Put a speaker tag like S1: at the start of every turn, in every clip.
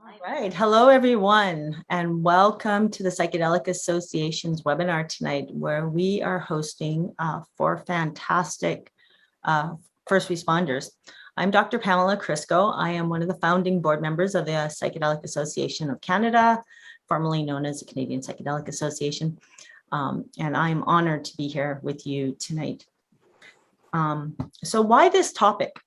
S1: All right. Hello, everyone, and welcome to the Psychedelic Association's webinar tonight, where we are hosting four fantastic first responders. I'm Dr. Pam Kryskow. I am one of the founding board members of the Psychedelic Association of Canada, formerly known as the Canadian Psychedelic Association, and I'm honored to be here with you tonight. So why this topic?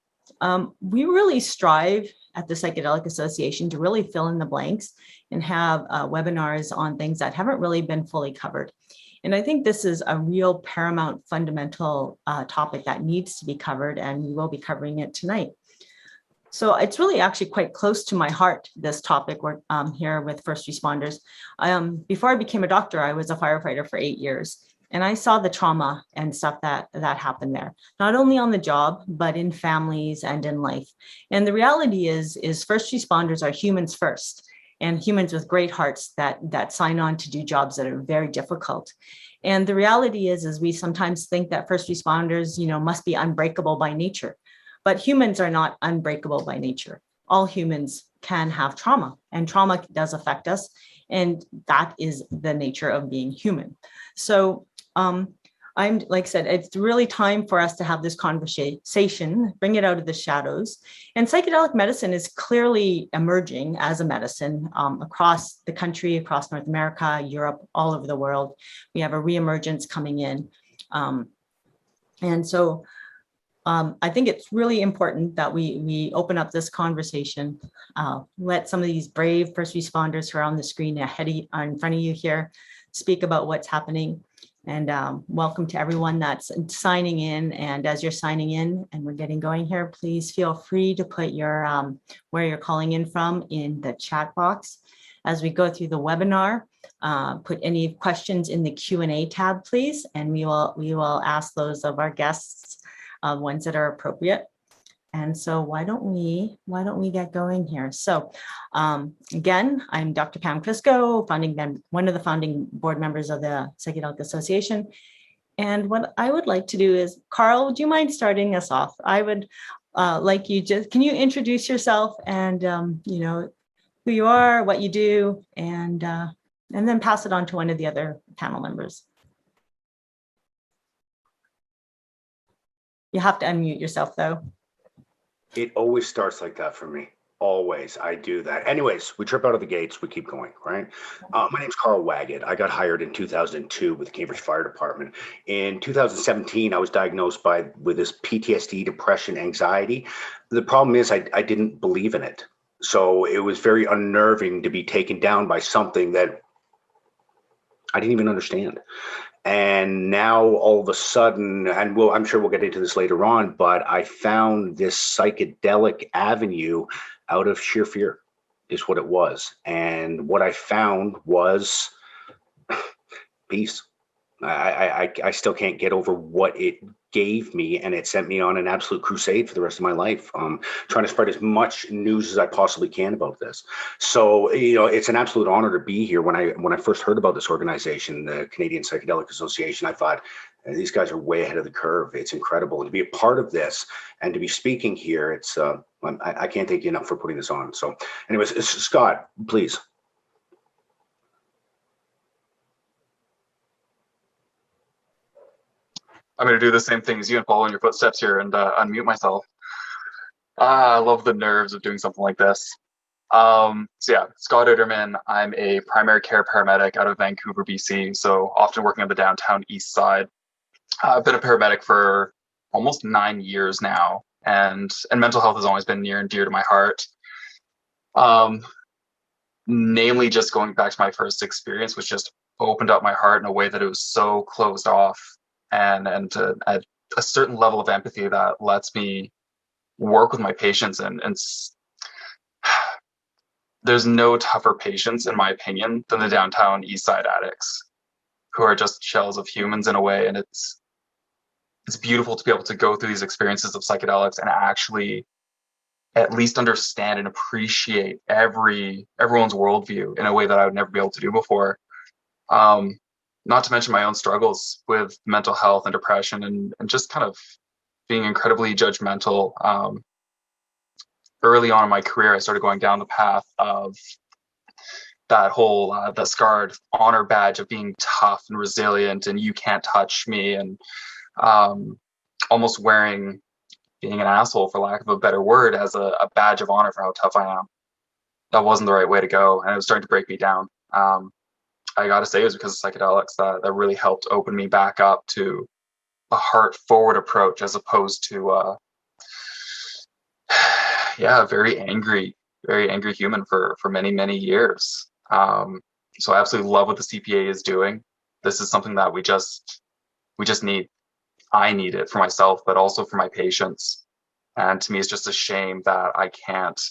S1: We really strive at the Psychedelic Association to really fill in the blanks and have webinars on things that haven't really been fully covered. And I think this is a real paramount fundamental topic that needs to be covered, and we will be covering it tonight. So it's really actually quite close to my heart, this topic. We're here with first responders. Before I became a doctor, I was a firefighter for 8 years. And I saw the trauma and stuff that happened there, not only on the job, but in families and in life. And the reality is first responders are humans first, and humans with great hearts that sign on to do jobs that are very difficult. And the reality is we sometimes think that first responders, must be unbreakable by nature, but humans are not unbreakable by nature. All humans can have trauma, and trauma does affect us. And that is the nature of being human. So I'm, like I said, it's really time for us to have this conversation, bring it out of the shadows. And psychedelic medicine is clearly emerging as a medicine across the country, across North America, Europe, all over the world. We have a reemergence coming in. And so I think it's really important that we open up this conversation, let some of these brave first responders who are on the screen in front of you here speak about what's happening. And welcome to everyone that's signing in. And as you're signing in and we're getting going here, please feel free to put your where you're calling in from in the chat box. As we go through the webinar, put any questions in the Q&A tab, please, and we will ask those of our guests, ones that are appropriate. And so why don't we get going here? So again, I'm Dr. Pam Kryskow, one of the founding board members of the Psychedelic Association. And what I would like to do is, Carl, would you mind starting us off? I would like you can you introduce yourself and who you are, what you do, and then pass it on to one of the other panel members. You have to unmute yourself though.
S2: It always starts like that for me. Always. I do that. Anyways, we trip out of the gates. We keep going, right? My name's Wagon. I got hired in 2002 with the Cambridge Fire Department. In 2017, I was diagnosed with this PTSD, depression, anxiety. The problem is I didn't believe in it. So it was very unnerving to be taken down by something that I didn't even understand. And now all of a sudden, and I'm sure we'll get into this later on, but I found this psychedelic avenue out of sheer fear is what it was. And what I found was peace. I still can't get over what it gave me, and it sent me on an absolute crusade for the rest of my life, trying to spread as much news as I possibly can about this. So, it's an absolute honor to be here. When I first heard about this organization, the Canadian Psychedelic Association, I thought, these guys are way ahead of the curve. It's incredible. And to be a part of this and to be speaking here, it's I can't thank you enough for putting this on. So anyways, Scott, please.
S3: I'm going to do the same thing as you and follow in your footsteps here and unmute myself. I love the nerves of doing something like this. So yeah, Scott Oderman. I'm a primary care paramedic out of Vancouver, BC. So often working on the downtown east side. I've been a paramedic for almost 9 years now, and mental health has always been near and dear to my heart. Namely, just going back to my first experience, which just opened up my heart in a way that it was so closed off. And at a certain level of empathy that lets me work with my patients. And there's no tougher patients, in my opinion, than the downtown east side addicts, who are just shells of humans in a way. And it's beautiful to be able to go through these experiences of psychedelics and actually at least understand and appreciate everyone's worldview in a way that I would never be able to do before. Not to mention my own struggles with mental health and depression and just kind of being incredibly judgmental early on in my career, I started going down the path of that whole the scarred honor badge of being tough and resilient and you can't touch me, and almost wearing being an asshole, for lack of a better word, as a badge of honor for how tough I am. That wasn't the right way to go, and it was starting to break me down. I gotta say it was because of psychedelics that really helped open me back up to a heart forward approach, as opposed to a very angry human for many years. So I absolutely love what the CPA is doing. This is something that we just need. I need it for myself, but also for my patients. And to me, it's just a shame that I can't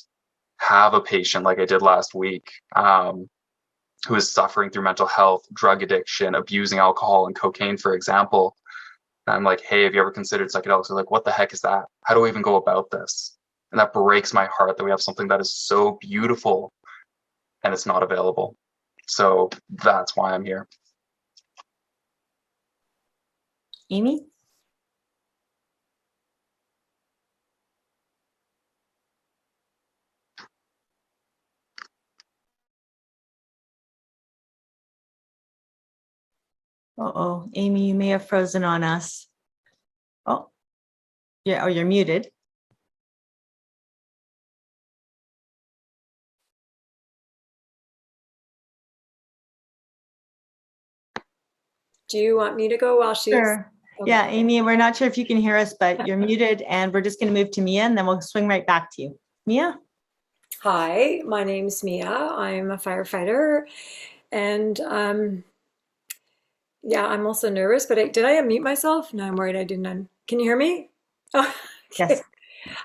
S3: have a patient like I did last week, who is suffering through mental health, drug addiction, abusing alcohol and cocaine, for example. And I'm like, hey, have you ever considered psychedelics? They're like, what the heck is that? How do we even go about this? And that breaks my heart that we have something that is so beautiful and it's not available. So that's why I'm here.
S1: Amy? Uh-oh, Amy, you may have frozen on us. Oh, yeah, you're muted.
S4: Do you want me to go while she's?
S1: Sure.
S4: Okay.
S1: Yeah, Amy, we're not sure if you can hear us, but you're muted, and we're just going to move to Mia, and then we'll swing right back to you. Mia?
S4: Hi, my name's Mia. I'm a firefighter, and yeah, I'm also nervous, but did I unmute myself? No, I'm worried I didn't. Can you hear me? Oh, okay.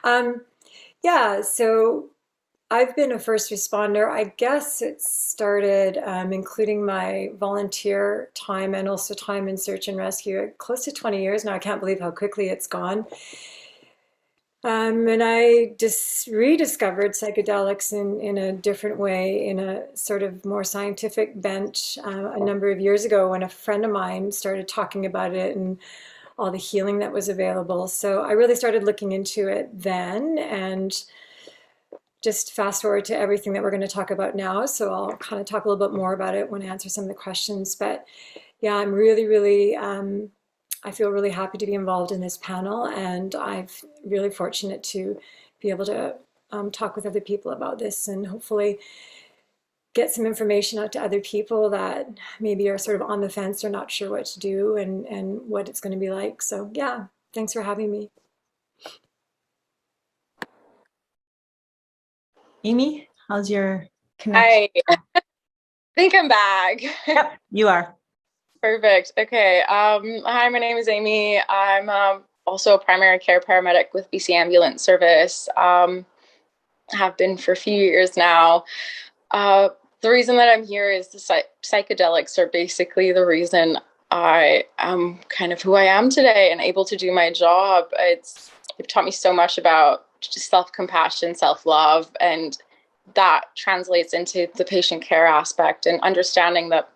S1: Yes.
S4: Yeah, so I've been a first responder. I guess it started, including my volunteer time and also time in search and rescue, close to 20 years now. I can't believe how quickly it's gone. And I just rediscovered psychedelics in a different way, in a sort of more scientific bent, a number of years ago when a friend of mine started talking about it and all the healing that was available. So I really started looking into it then, and just fast forward to everything that we're going to talk about now. So I'll kind of talk a little bit more about it when I answer some of the questions. But yeah, I'm really, I feel really happy to be involved in this panel, and I'm really fortunate to be able to talk with other people about this and hopefully get some information out to other people that maybe are sort of on the fence or not sure what to do and what it's going to be like. So yeah, thanks for having me.
S1: Amy, how's your connection?
S5: I think I'm back.
S1: Yep, you are.
S5: Perfect. Okay. Hi, my name is Amy. I'm also a primary care paramedic with BC Ambulance Service. Have been for a few years now. The reason that I'm here is the psychedelics are basically the reason I am kind of who I am today and able to do my job. It's taught me so much about just self-compassion, self-love, and that translates into the patient care aspect and understanding that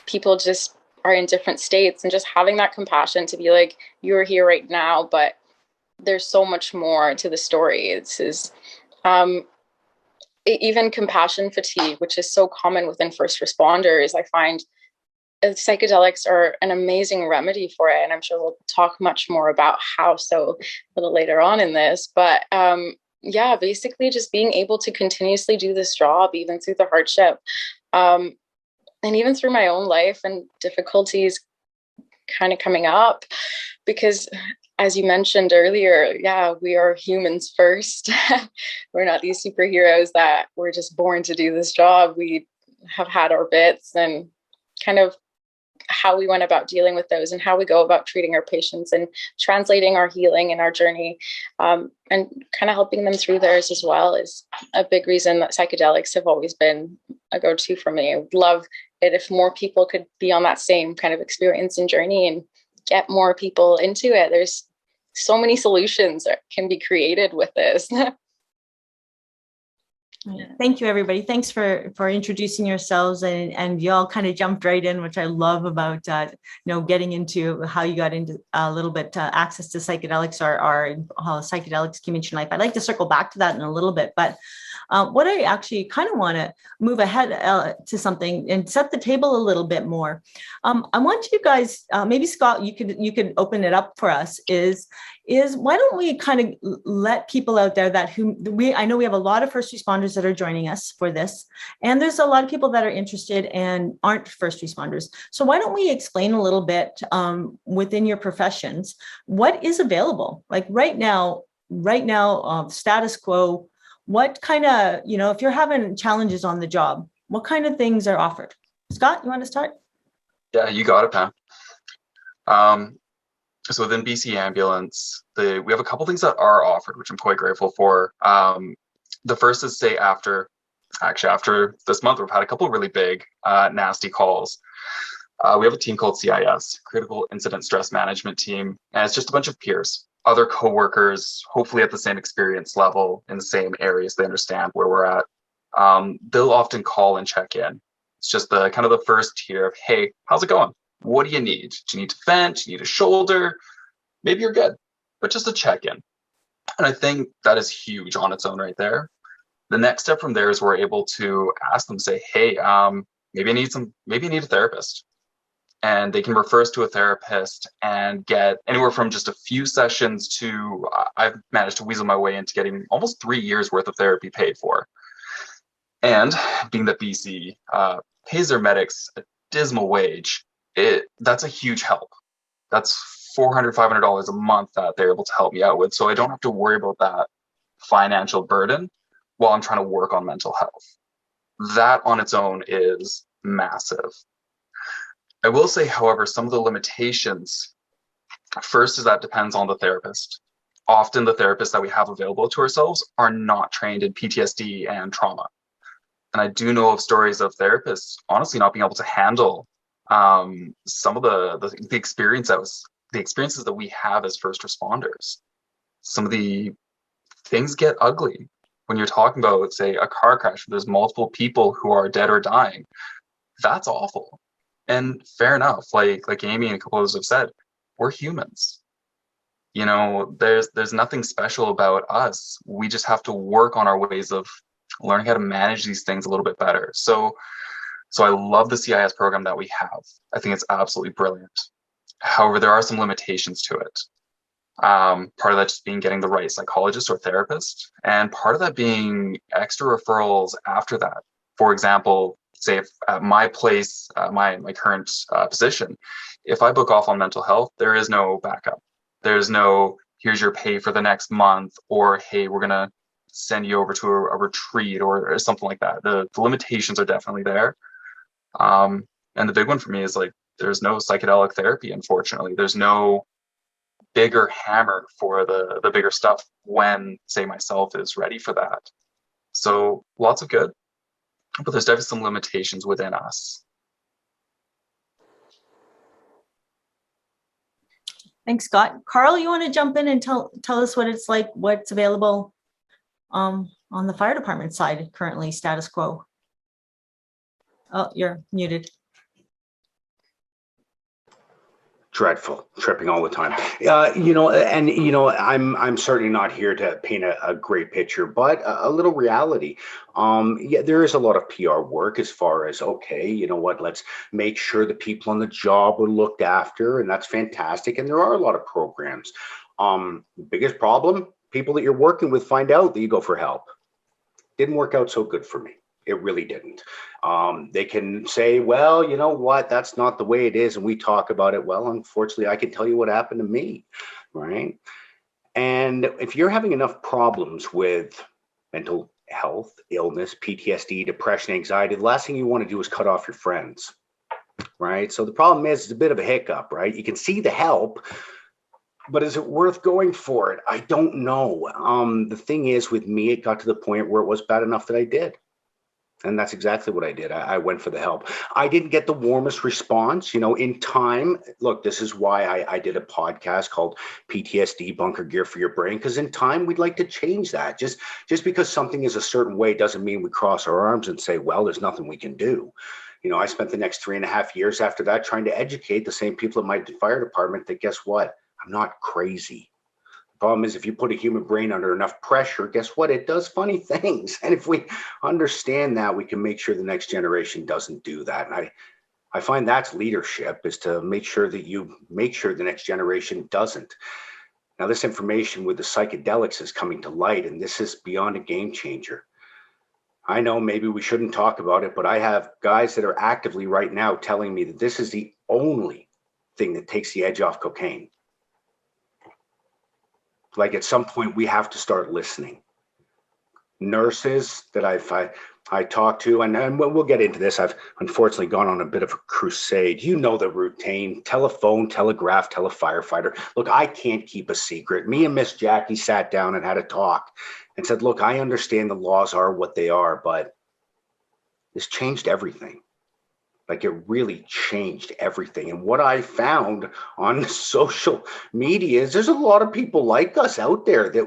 S5: people just are in different states, and just having that compassion to be like, you're here right now, but there's so much more to the story. Even compassion fatigue, which is so common within first responders. I find psychedelics are an amazing remedy for it, and I'm sure we'll talk much more about how so a little later on in this. But yeah, basically just being able to continuously do this job even through the hardship, and even through my own life and difficulties kind of coming up, because as you mentioned earlier, yeah, we are humans first. We're not these superheroes that we're just born to do this job. We have had our bits, and kind of how we went about dealing with those and how we go about treating our patients and translating our healing and our journey, and kind of helping them through theirs as well is a big reason that psychedelics have always been a go-to for me. I would love it if more people could be on that same kind of experience and journey and get more people into it. There's so many solutions that can be created with this.
S1: Thank you, everybody. Thanks for introducing yourselves, and you all kind of jumped right in, which I love about getting into how you got into a little bit access to psychedelics or how psychedelics came into your life. I'd like to circle back to that in a little bit, but what I actually kind of want to move ahead to something and set the table a little bit more. I want you guys, maybe Scott, you could open it up for us. Is why don't we kind of let people out there that I know we have a lot of first responders that are joining us for this, and there's a lot of people that are interested and aren't first responders. So why don't we explain a little bit within your professions, what is available? Like right now, status quo, what kind of, if you're having challenges on the job, what kind of things are offered? Scott, you want to start?
S3: Yeah, you got it, Pam. So within BC Ambulance, we have a couple things that are offered, which I'm quite grateful for. The first is after this month, we've had a couple of really big, nasty calls. We have a team called CIS, Critical Incident Stress Management Team, and it's just a bunch of peers, other coworkers, hopefully at the same experience level in the same areas. They understand where we're at. They'll often call and check in. It's just the kind of the first tier of, hey, how's it going? What do you need? Do you need to vent? Do you need a shoulder? Maybe you're good, but just a check-in. And I think that is huge on its own right there. The next step from there is we're able to ask them, say, hey, maybe you need a therapist. And they can refer us to a therapist and get anywhere from just a few sessions to I've managed to weasel my way into getting almost 3 years worth of therapy paid for. And being that BC pays their medics a dismal wage, that's a huge help. That's $400, $500 a month that they're able to help me out with. So I don't have to worry about that financial burden while I'm trying to work on mental health. That on its own is massive. I will say, however, some of the limitations, first is that depends on the therapist. Often the therapists that we have available to ourselves are not trained in PTSD and trauma. And I do know of stories of therapists honestly not being able to handle some of the experiences that we have as first responders. Some of the things get ugly when you're talking about, say, a car crash. There's multiple people who are dead or dying. That's awful. And fair enough. Like Amy and a couple others have said, we're humans. There's nothing special about us. We just have to work on our ways of learning how to manage these things a little bit better. So I love the CIS program that we have. I think it's absolutely brilliant. However, there are some limitations to it. Part of that just being getting the right psychologist or therapist, and part of that being extra referrals after that. For example, say if at my place, my current position, if I book off on mental health, there is no backup. There's no, here's your pay for the next month, or hey, we're gonna send you over to a retreat or something like that. The limitations are definitely there. And the big one for me is there's no psychedelic therapy, unfortunately. There's no bigger hammer for the bigger stuff when, say, myself is ready for that. So lots of good, but there's definitely some limitations within us.
S1: Thanks, Scott. Carl, you want to jump in and tell us what it's like, what's available on the fire department side currently, status quo? Oh, you're muted.
S2: Dreadful, tripping all the time. I'm certainly not here to paint a great picture, but a little reality. Yeah, there is a lot of PR work as far as, okay, you know what, let's make sure the people on the job are looked after, and that's fantastic. And there are a lot of programs. Biggest problem, people that you're working with find out that you go for help. Didn't work out so good for me. It really didn't. They can say, well, you know what, that's not the way it is. And we talk about it. Well, unfortunately, I can tell you what happened to me, right? And if you're having enough problems with mental health, illness, PTSD, depression, anxiety, the last thing you want to do is cut off your friends, right? So the problem is it's a bit of a hiccup, right? You can see the help, but is it worth going for it? I don't know. The thing is with me, it got to the point where it was bad enough that I did. And that's exactly what I did. I went for the help. I didn't get the warmest response, in time. Look, this is why I did a podcast called PTSD Bunker Gear for Your Brain, because in time we'd like to change that. Just because something is a certain way doesn't mean we cross our arms and say, well, there's nothing we can do. I spent the next 3.5 years after that trying to educate the same people at my fire department that, guess what? I'm not crazy. Problem is, if you put a human brain under enough pressure, guess what? It does funny things. And if we understand that, we can make sure the next generation doesn't do that. And I find that's leadership, is to make sure that you make sure the next generation doesn't. Now, this information with the psychedelics is coming to light, and this is beyond a game changer. I know maybe we shouldn't talk about it, but I have guys that are actively right now telling me that this is the only thing that takes the edge off cocaine. Like, at some point we have to start listening. Nurses that I talk to, and we'll get into this. I've unfortunately gone on a bit of a crusade. The routine: telephone, telegraph, tell a firefighter. Look, I can't keep a secret. Me and Miss Jackie sat down and had a talk and said, look, I understand the laws are what they are, but this changed everything. Like, it really changed everything. And what I found on social media is there's a lot of people like us out there that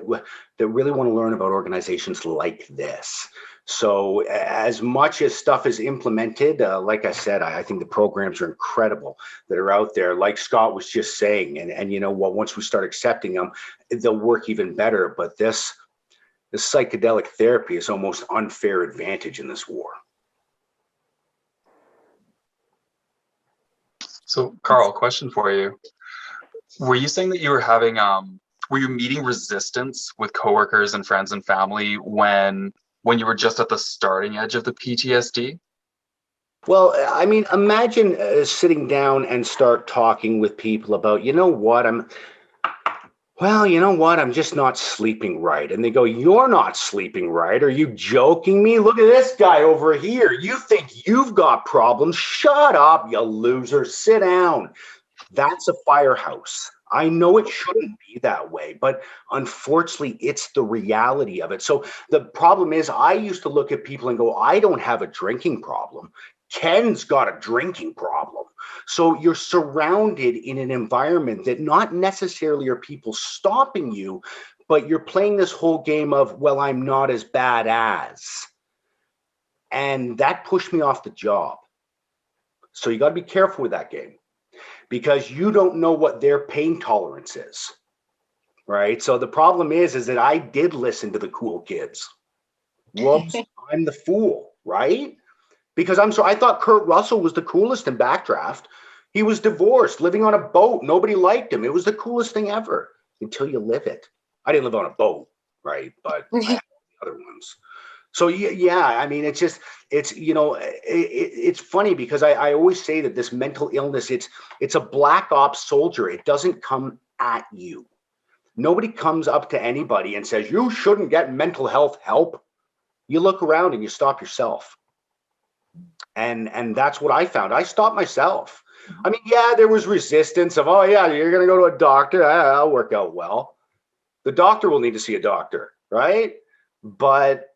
S2: really want to learn about organizations like this. So as much as stuff is implemented, like I said, I think the programs are incredible that are out there. Like Scott was just saying, and you know what, once we start accepting them, they'll work even better. But this psychedelic therapy is almost unfair advantage in this war.
S3: So, Carl, question for you. Were you saying that you were having, were you meeting resistance with coworkers and friends and family when you were just at the starting edge of the PTSD?
S2: Well, I mean, imagine sitting down and start talking with people about, I'm just not sleeping right. And they go, you're not sleeping right. Are you joking me? Look at this guy over here. You think you've got problems? Shut up, you loser. Sit down. That's a firehouse. I know it shouldn't be that way, but unfortunately, it's the reality of it. So the problem is, I used to look at people and go, I don't have a drinking problem. Ken's got a drinking problem. So you're surrounded in an environment that not necessarily are people stopping you, but you're playing this whole game of, well, I'm not as bad as. And that pushed me off the job. So you got to be careful with that game, because you don't know what their pain tolerance is, right? So the problem is that I did listen to the cool kids. Whoops, I'm the fool, right? Because I thought Kurt Russell was the coolest in Backdraft. He was divorced, living on a boat. Nobody liked him. It was the coolest thing ever until you live it. I didn't live on a boat, right? But I had the other ones. So yeah, I mean, it's funny because I always say that this mental illness, it's a black ops soldier. It doesn't come at you. Nobody comes up to anybody and says, you shouldn't get mental health help. You look around and you stop yourself. And that's what I found. I stopped myself. I mean, yeah, there was resistance of, oh yeah, you're going to go to a doctor. That'll work out well. The doctor will need to see a doctor, right? But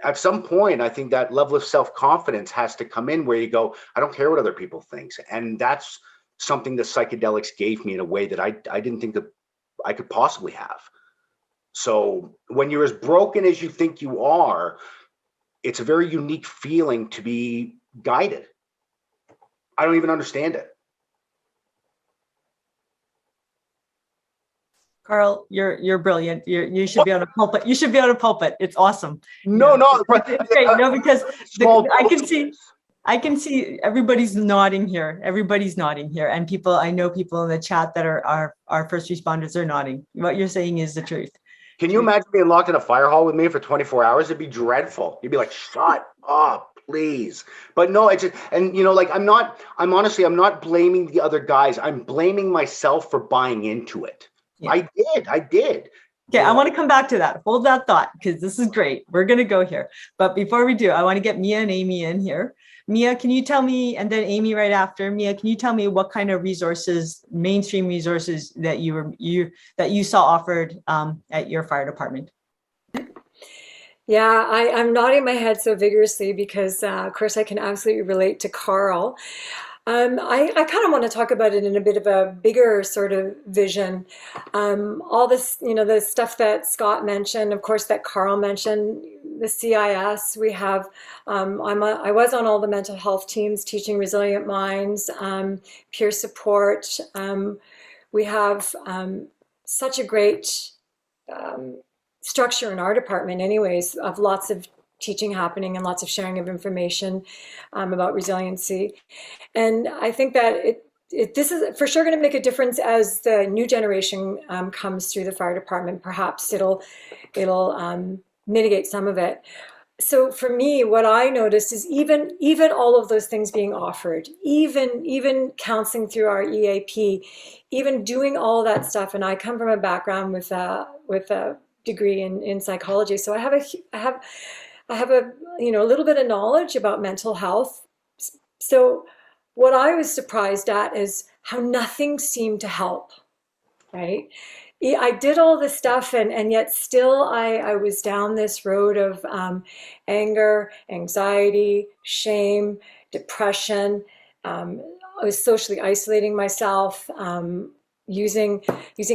S2: at some point, I think that level of self-confidence has to come in where you go, I don't care what other people think. And that's something that psychedelics gave me in a way that I didn't think that I could possibly have. So when you're as broken as you think you are, it's a very unique feeling to be guided. I don't even understand it.
S1: Carl, you're brilliant. You should be on a pulpit. You should be on a pulpit. It's awesome.
S2: No,
S1: It's great. No, because I can see everybody's nodding here. Everybody's nodding here, and I know people in the chat that are first responders are nodding. What you're saying is the truth.
S2: Can you imagine being locked in a fire hall with me for 24 hours? It'd be dreadful. You'd be like, shut up, please. But no, it's just, and I'm not blaming the other guys. I'm blaming myself for buying into it. Yeah. I did.
S1: Okay, I want to come back to that. Hold that thought, because this is great. We're going to go here. But before we do, I want to get Mia and Amy in here. Mia, can you tell me, and then Amy right after. Mia, can you tell me what kind of resources, mainstream resources that you saw offered at your fire department?
S4: Yeah, I'm nodding my head so vigorously because, of course, I can absolutely relate to Carl. I kind of want to talk about it in a bit of a bigger sort of vision. All this, the stuff that Scott mentioned, of course, that Carl mentioned, the CIS. We have, I was on all the mental health teams teaching Resilient Minds, peer support. We have such a great um, structure in our department anyways, of lots of teaching happening and lots of sharing of information about resiliency. And I think that this is for sure going to make a difference as the new generation comes through the fire department. Perhaps it'll mitigate some of it. So for me, what I noticed is even all of those things being offered, even counseling through our EAP, even doing all of that stuff. And I come from a background with a degree in psychology, so I have a a little bit of knowledge about mental health. So what I was surprised at is how nothing seemed to help, right? I did all this stuff, and yet still I was down this road of anger, anxiety, shame, depression. I was socially isolating myself, using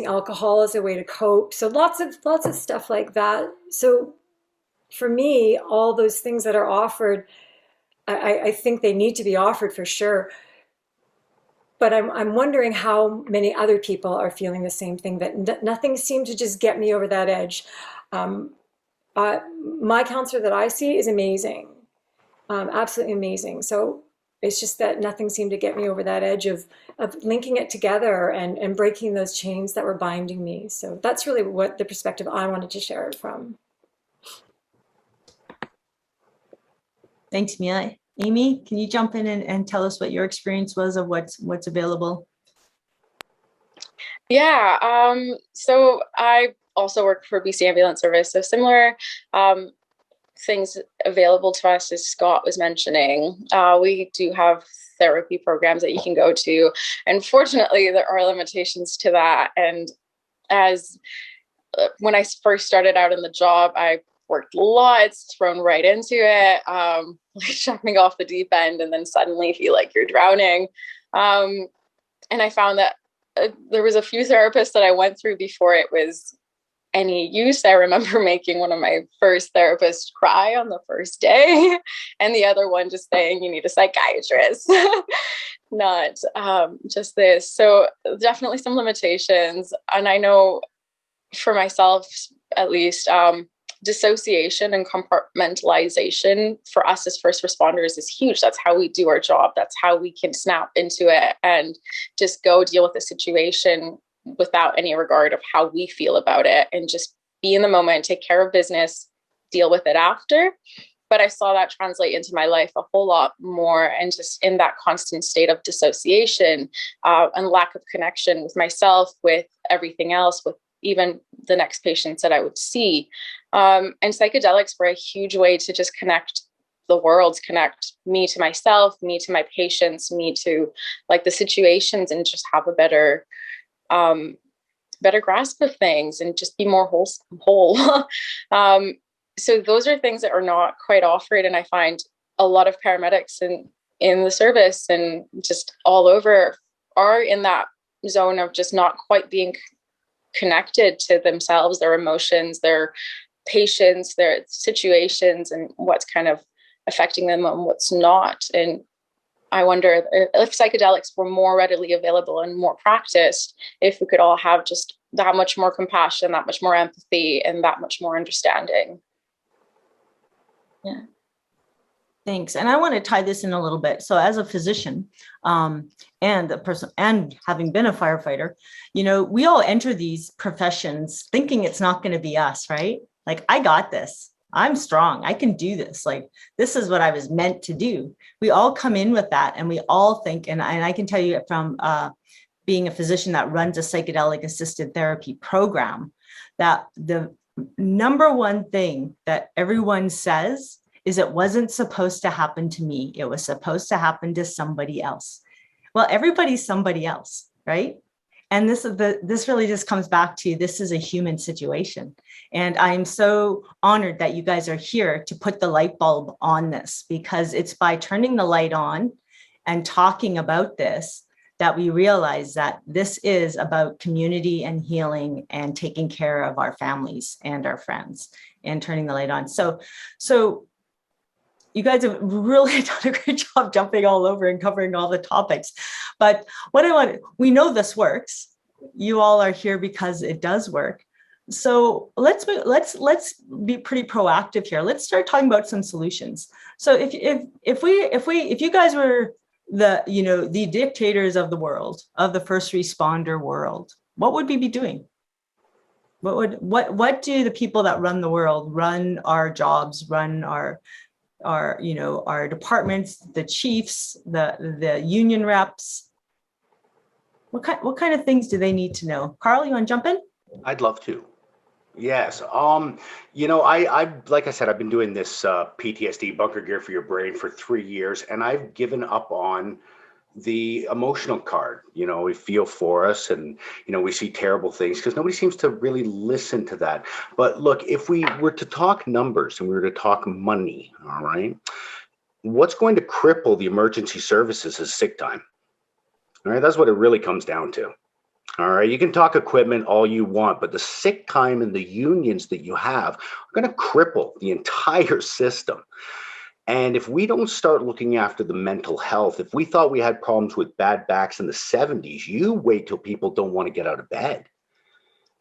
S4: alcohol as a way to cope. So lots of stuff like that. So for me, all those things that are offered, I think they need to be offered for sure. But I'm wondering how many other people are feeling the same thing, that nothing seemed to just get me over that edge. My counselor that I see is amazing, absolutely amazing. So it's just that nothing seemed to get me over that edge of linking it together and breaking those chains that were binding me. So that's really what the perspective I wanted to share it from.
S1: Thanks, Mia. Amy, can you jump in and tell us what your experience was of what's available?
S5: Yeah, so I also work for BC Ambulance Service, so similar things available to us as Scott was mentioning. We do have therapy programs that you can go to. Unfortunately, there are limitations to that. And as when I first started out in the job, I worked lots, thrown right into it, like jumping off the deep end and then suddenly feel like you're drowning. And I found that there was a few therapists that I went through before it was any use. I remember making one of my first therapists cry on the first day, and the other one just saying, you need a psychiatrist, not just this. So definitely some limitations. And I know for myself, at least, dissociation and compartmentalization for us as first responders is huge. That's how we do our job. That's how we can snap into it and just go deal with the situation without any regard of how we feel about it, and just be in the moment, take care of business, deal with it after. But I saw that translate into my life a whole lot more, and just in that constant state of dissociation and lack of connection with myself, with everything else, with even the next patients that I would see. And psychedelics were a huge way to just connect the worlds, connect me to myself, me to my patients, me to like the situations, and just have a better grasp of things and just be more whole. So those are things that are not quite offered. And I find a lot of paramedics in the service and just all over are in that zone of just not quite being connected to themselves, their emotions, their patients, their situations, and what's kind of affecting them and what's not. And I wonder if psychedelics were more readily available and more practiced, if we could all have just that much more compassion, that much more empathy, and that much more understanding. Yeah.
S1: Thanks. And I want to tie this in a little bit. So as a physician and a person, and having been a firefighter, we all enter these professions thinking it's not going to be us, right? Like, I got this. I'm strong. I can do this. Like, this is what I was meant to do. We all come in with that, and we all think, and I can tell you from being a physician that runs a psychedelic assisted therapy program, that the number one thing that everyone says is it wasn't supposed to happen to me. It was supposed to happen to somebody else. Well, everybody's somebody else, right? And this really just comes back to, this is a human situation. And I'm so honored that you guys are here to put the light bulb on this, because it's by turning the light on and talking about this that we realize that this is about community and healing and taking care of our families and our friends and turning the light on. So you guys have really done a great job jumping all over and covering all the topics. But we know this works. You all are here because it does work. So let's be pretty proactive here. Let's start talking about some solutions. So if you guys were the dictators of the world, of the first responder world, what would we be doing? What do the people that run the world, run our jobs, run our departments, the chiefs, the union reps, what kind of things do they need to know? Carl, you want to jump in?
S2: I'd love to. Yes. I like I said, I've been doing this PTSD bunker gear for your brain for 3 years, and I've given up on the emotional card. We feel for us, and we see terrible things because nobody seems to really listen to that. But look, if we were to talk numbers and we were to talk money, all right, what's going to cripple the emergency services is sick time. All right, that's what it really comes down to. All right, you can talk equipment all you want, but the sick time and the unions that you have are going to cripple the entire system. And if we don't start looking after the mental health, if we thought we had problems with bad backs in the 70s, you wait till people don't want to get out of bed.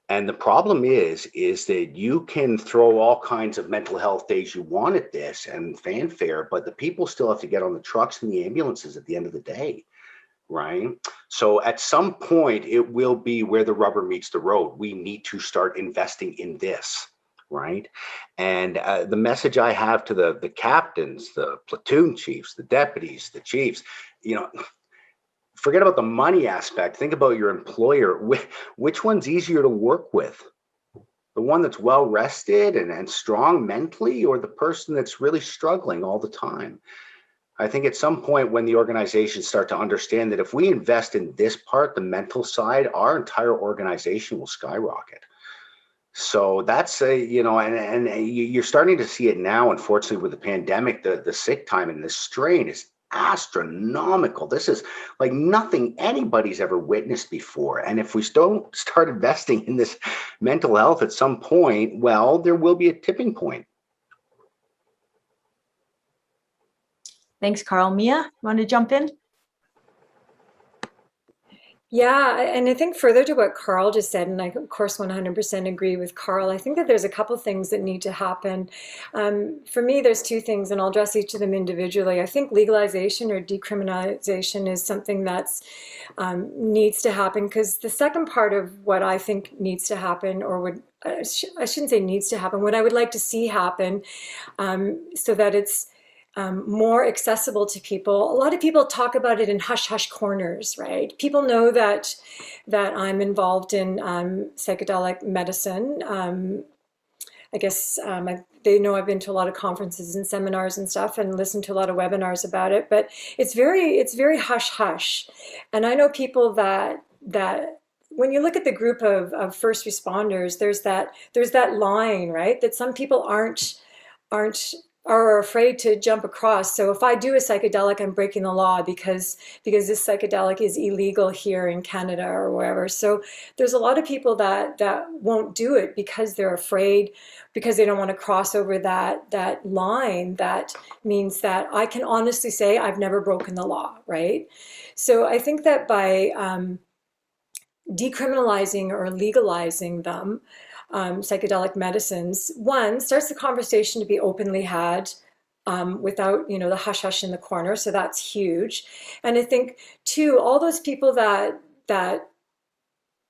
S2: And the problem is that you can throw all kinds of mental health days you want at this and fanfare, but the people still have to get on the trucks and the ambulances at the end of the day. Right. So at some point, it will be where the rubber meets the road. We need to start investing in this. Right. And the message I have to the captains, the platoon chiefs, the deputies, the chiefs, forget about the money aspect. Think about your employer. Which one's easier to work with? The one that's well rested and strong mentally, or the person that's really struggling all the time? I think at some point when the organizations start to understand that if we invest in this part, the mental side, our entire organization will skyrocket. So that's and you're starting to see it now, unfortunately, with the pandemic. The sick time and the strain is astronomical. This is like nothing anybody's ever witnessed before. And if we don't start investing in this mental health at some point, well, there will be a tipping point.
S1: Thanks, Carl. Mia, you want to jump in?
S4: Yeah, and I think further to what Carl just said, and I of course 100% agree with Carl, I think that there's a couple things that need to happen. For me, there's two things, and I'll address each of them individually. I think legalization or decriminalization is something that's needs to happen, because the second part of what I think needs to happen, or I shouldn't say needs to happen, what I would like to see happen, so that it's more accessible to people. A lot of people talk about it in hush-hush corners, right? People know that I'm involved in psychedelic medicine. I guess they know I've been to a lot of conferences and seminars and stuff, and listened to a lot of webinars about it. But it's very hush-hush. And I know people that when you look at the group of first responders, there's that line, right? That some people are afraid to jump across. So if I do a psychedelic, I'm breaking the law because this psychedelic is illegal here in Canada or wherever. So there's a lot of people that won't do it because they're afraid, because they don't want to cross over that line. That means that I can honestly say I've never broken the law, right? So I think that by decriminalizing or legalizing them, psychedelic medicines, one, starts the conversation to be openly had without, the hush-hush in the corner. So that's huge. And I think, two, all those people that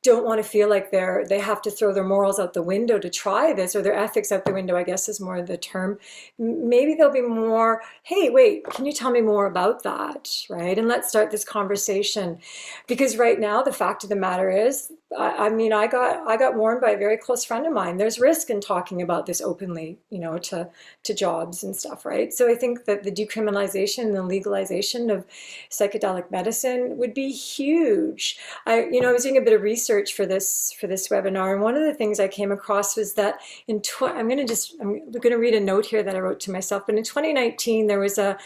S4: don't want to feel like they have to throw their morals out the window to try this, or their ethics out the window, I guess is more the term. Maybe they'll be more, hey, wait, can you tell me more about that, right? And let's start this conversation. Because right now, the fact of the matter is, I mean, I got warned by a very close friend of mine. There's risk in talking about this openly, to jobs and stuff, right? So I think that the decriminalization, the legalization of psychedelic medicine would be huge. I was doing a bit of research for this webinar, and one of the things I came across was that I'm going to read a note here that I wrote to myself. But in 2019, there was the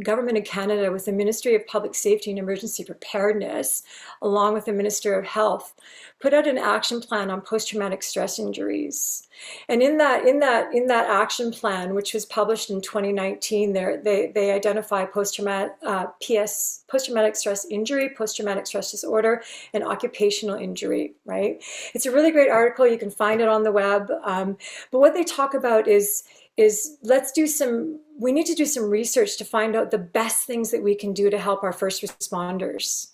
S4: government of Canada, with the Ministry of Public Safety and Emergency Preparedness, along with the Minister of Health, put out an action plan on post-traumatic stress injuries. And in that action plan, which was published in 2019, they identify post-traumatic stress injury, post-traumatic stress disorder, and occupational injury, right? It's a really great article. You can find it on the web. But what they talk about is we need to do some research to find out the best things that we can do to help our first responders.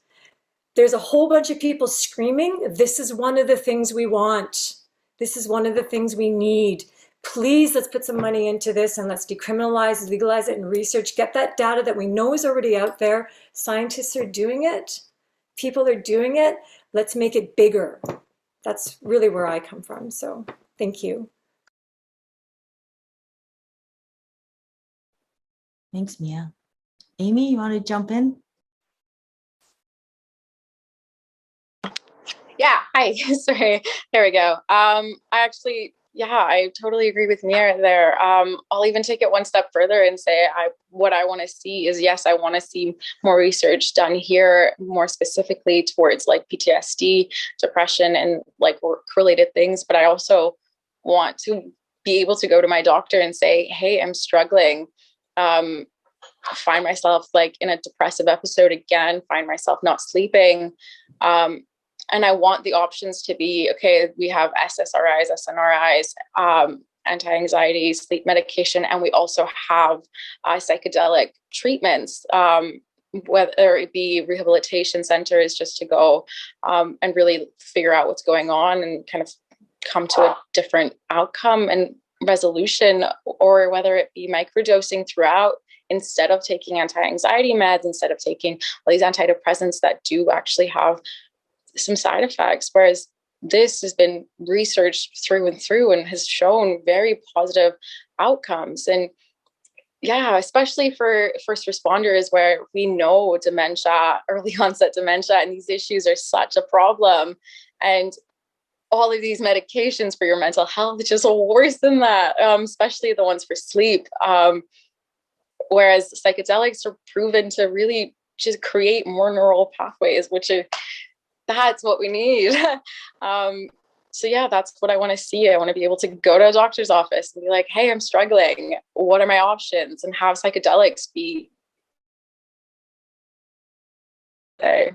S4: There's a whole bunch of people screaming, this is one of the things we want. This is one of the things we need. Please, let's put some money into this and let's decriminalize, legalize it, and research. Get that data that we know is already out there. Scientists are doing it. People are doing it. Let's make it bigger. That's really where I come from. So thank you.
S1: Thanks, Mia. Amy, you want to jump in?
S5: Yeah, hi. Sorry. There we go. I totally agree with Mia there. I'll even take it one step further and say what I want to see is, yes, I want to see more research done here, more specifically towards like PTSD, depression, and like work-related things. But I also want to be able to go to my doctor and say, hey, I'm struggling. Find myself like in a depressive episode again, find myself not sleeping. And I want the options to be, okay, we have SSRIs, SNRIs, anti-anxiety, sleep medication, and we also have psychedelic treatments, whether it be rehabilitation centers, just to go and really figure out what's going on and kind of come to a different outcome and resolution, or whether it be microdosing throughout instead of taking anti-anxiety meds, instead of taking all these antidepressants that do actually have some side effects, whereas this has been researched through and through and has shown very positive outcomes. And yeah, especially for first responders, where we know dementia, early onset dementia, and these issues are such a problem. And all of these medications for your mental health, just worse than that, especially the ones for sleep. Whereas psychedelics are proven to really just create more neural pathways, that's what we need. So yeah, that's what I want to see. I want to be able to go to a doctor's office and be like, hey, I'm struggling. What are my options? And have psychedelics be. Yeah.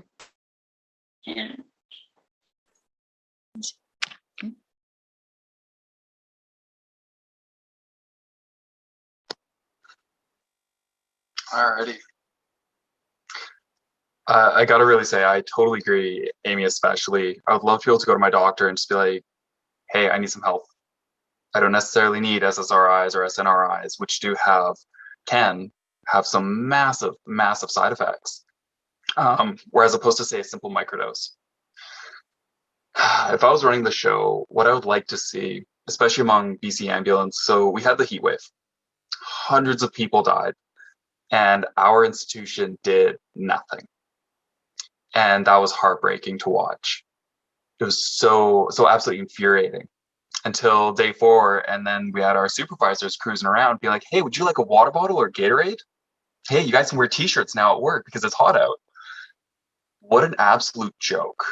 S3: Alrighty. I gotta really say, I totally agree, Amy, especially. I would love to be able to go to my doctor and just be like, hey, I need some help. I don't necessarily need SSRIs or SNRIs, which can have some massive, massive side effects. Whereas opposed to, say, a simple microdose. If I was running the show, what I would like to see, especially among BC ambulance, so we had the heat wave. Hundreds of people died, and our institution did nothing. And that was heartbreaking to watch. It was so absolutely infuriating until day 4. And then we had our supervisors cruising around being like, hey, would you like a water bottle or Gatorade? Hey, you guys can wear t-shirts now at work because it's hot out. What an absolute joke.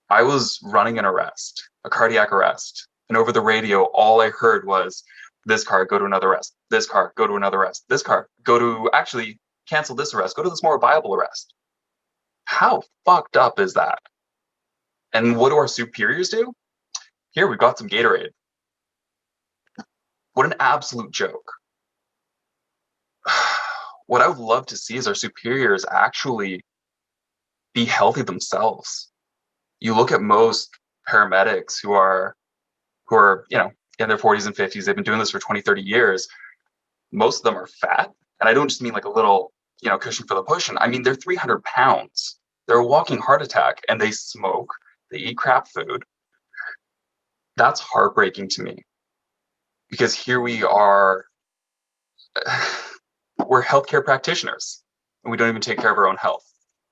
S3: I was running an arrest, a cardiac arrest. And over the radio, all I heard was, this car, go to another arrest. This car, go to another arrest. This car, go to actually cancel this arrest. Go to this more viable arrest. How fucked up is that? And what do our superiors do? Here, we've got some Gatorade. What an absolute joke. What I would love to see is our superiors actually be healthy themselves. You look at most paramedics who are, in their 40s and 50s, they've been doing this for 20, 30 years. Most of them are fat. And I don't just mean like a little, cushion for the pushing. I mean, they're 300 pounds. They're a walking heart attack, and they smoke, they eat crap food. That's heartbreaking to me, because here we are, we're healthcare practitioners, and we don't even take care of our own health.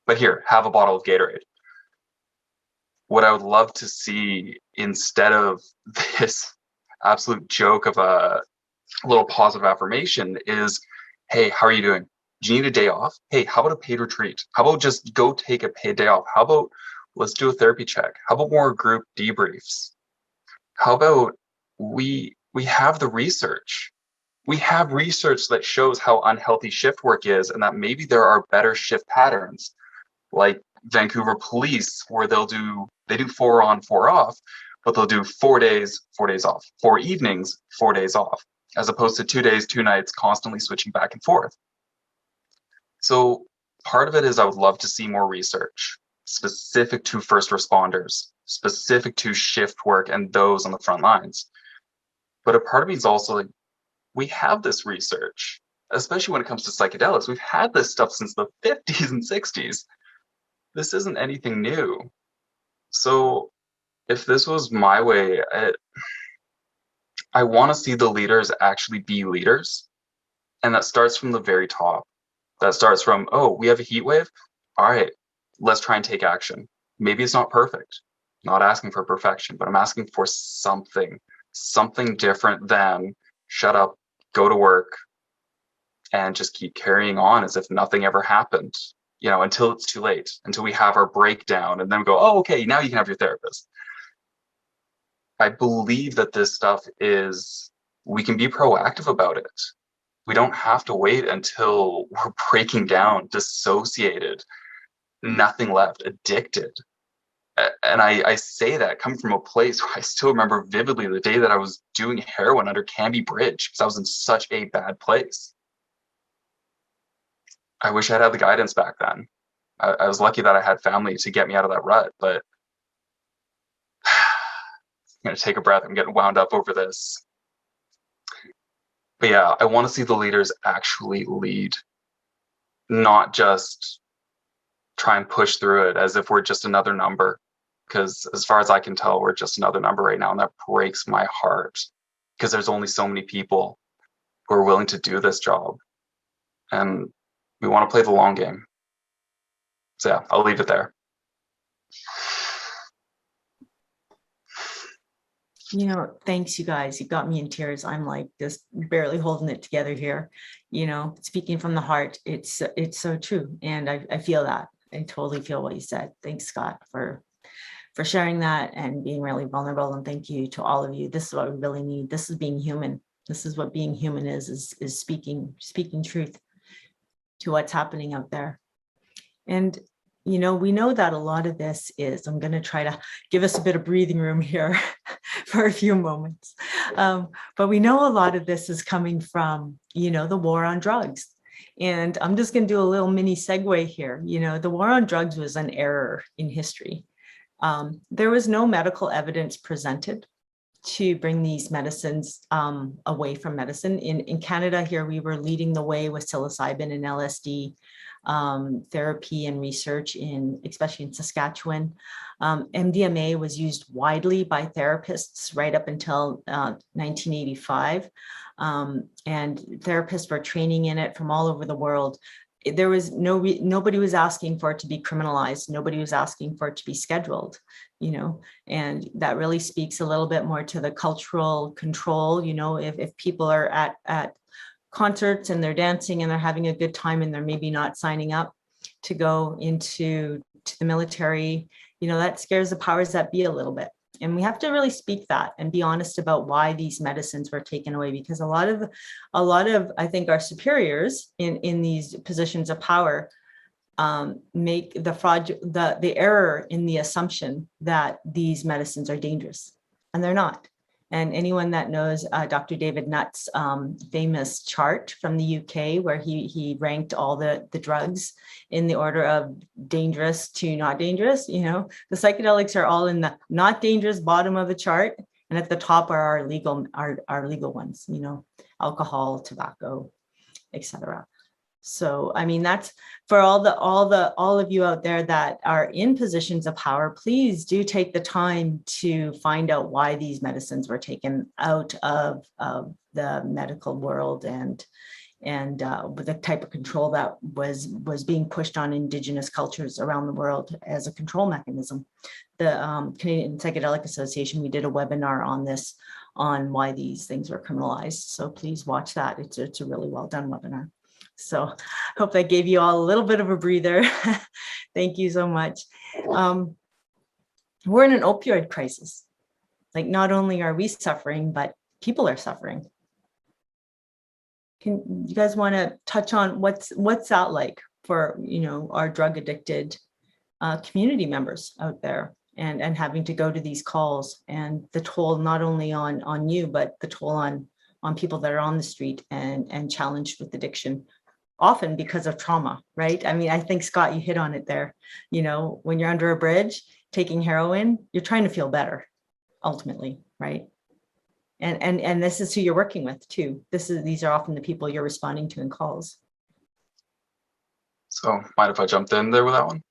S3: But here, have a bottle of Gatorade. What I would love to see, instead of this absolute joke of a little positive affirmation, is, hey, how are you doing? Do you need a day off? Hey, how about a paid retreat? How about just go take a paid day off? How about let's do a therapy check? How about more group debriefs? How about we have the research? We have research that shows how unhealthy shift work is, and that maybe there are better shift patterns, like Vancouver Police, where they do 4 on, 4 off, but they'll do 4 days, 4 days off, 4 evenings, 4 days off, as opposed to 2 days, 2 nights, constantly switching back and forth. So part of it is I would love to see more research specific to first responders, specific to shift work and those on the front lines. But a part of me is also like, we have this research, especially when it comes to psychedelics. We've had this stuff since the 50s and 60s. This isn't anything new. So if this was my way, I want to see the leaders actually be leaders. And that starts from the very top. That starts from, oh, we have a heat wave. All right, let's try and take action. Maybe it's not perfect. Not asking for perfection, but I'm asking for something different than shut up, go to work, and just keep carrying on as if nothing ever happened, until it's too late, until we have our breakdown, and then we go, oh, okay, now you can have your therapist. I believe that this stuff we can be proactive about it. We don't have to wait until we're breaking down, dissociated, nothing left, addicted. And I say that coming from a place where I still remember vividly the day that I was doing heroin under Canby Bridge, because I was in such a bad place. I wish I had the guidance back then. I was lucky that I had family to get me out of that rut, but I'm going to take a breath. I'm getting wound up over this. But yeah, I want to see the leaders actually lead, not just try and push through it as if we're just another number. Because as far as I can tell, we're just another number right now. And that breaks my heart, because there's only so many people who are willing to do this job. And we want to play the long game. So yeah, I'll leave it there.
S1: Thanks, you guys. You got me in tears. I'm like just barely holding it together here. Speaking from the heart, it's so true. And I feel that. I totally feel what you said. Thanks, Scott, for sharing that and being really vulnerable. And thank you to all of you. This is what we really need. This is being human. This is what being human is speaking truth to what's happening out there. And we know that a lot of this is, I'm going to try to give us a bit of breathing room here for a few moments. But we know a lot of this is coming from, the war on drugs. And I'm just going to do a little mini segue here. The war on drugs was an error in history. There was no medical evidence presented to bring these medicines away from medicine. In Canada here, we were leading the way with psilocybin and LSD therapy and research, especially in Saskatchewan. MDMA was used widely by therapists right up until 1985. And therapists were training in it from all over the world. There was nobody was asking for it to be criminalized. Nobody was asking for it to be scheduled, and that really speaks a little bit more to the cultural control. If people are at concerts and they're dancing and they're having a good time and they're maybe not signing up to go to the military, that scares the powers that be a little bit. And we have to really speak that and be honest about why these medicines were taken away, because a lot of I think our superiors in these positions of power make the error in the assumption that these medicines are dangerous, and they're not. And anyone that knows Dr. David Nutt's famous chart from the UK, where he ranked all the drugs in the order of dangerous to not dangerous, the psychedelics are all in the not dangerous bottom of the chart. And at the top are our legal ones, alcohol, tobacco, etc. So, I mean, that's for all of you out there that are in positions of power, please do take the time to find out why these medicines were taken out of the medical world, and with the type of control that was being pushed on Indigenous cultures around the world as a control mechanism. The Canadian Psychedelic Association, we did a webinar on this, on why these things were criminalized. So please watch that. It's a really well done webinar. So hope that gave you all a little bit of a breather. Thank you so much. We're in an opioid crisis. Like, not only are we suffering, but people are suffering. Can you guys want to touch on what's that like for, you know, our drug addicted community members out there, and having to go to these calls, and the toll not only on you, but the toll on people that are on the street and challenged with addiction, often because of trauma, right? I mean, I think, Scott, you hit on it there. You know, when you're under a bridge taking heroin, you're trying to feel better ultimately, right? And this is who you're working with too. These are often the people you're responding to in calls.
S3: So mind if I jumped in there with that one?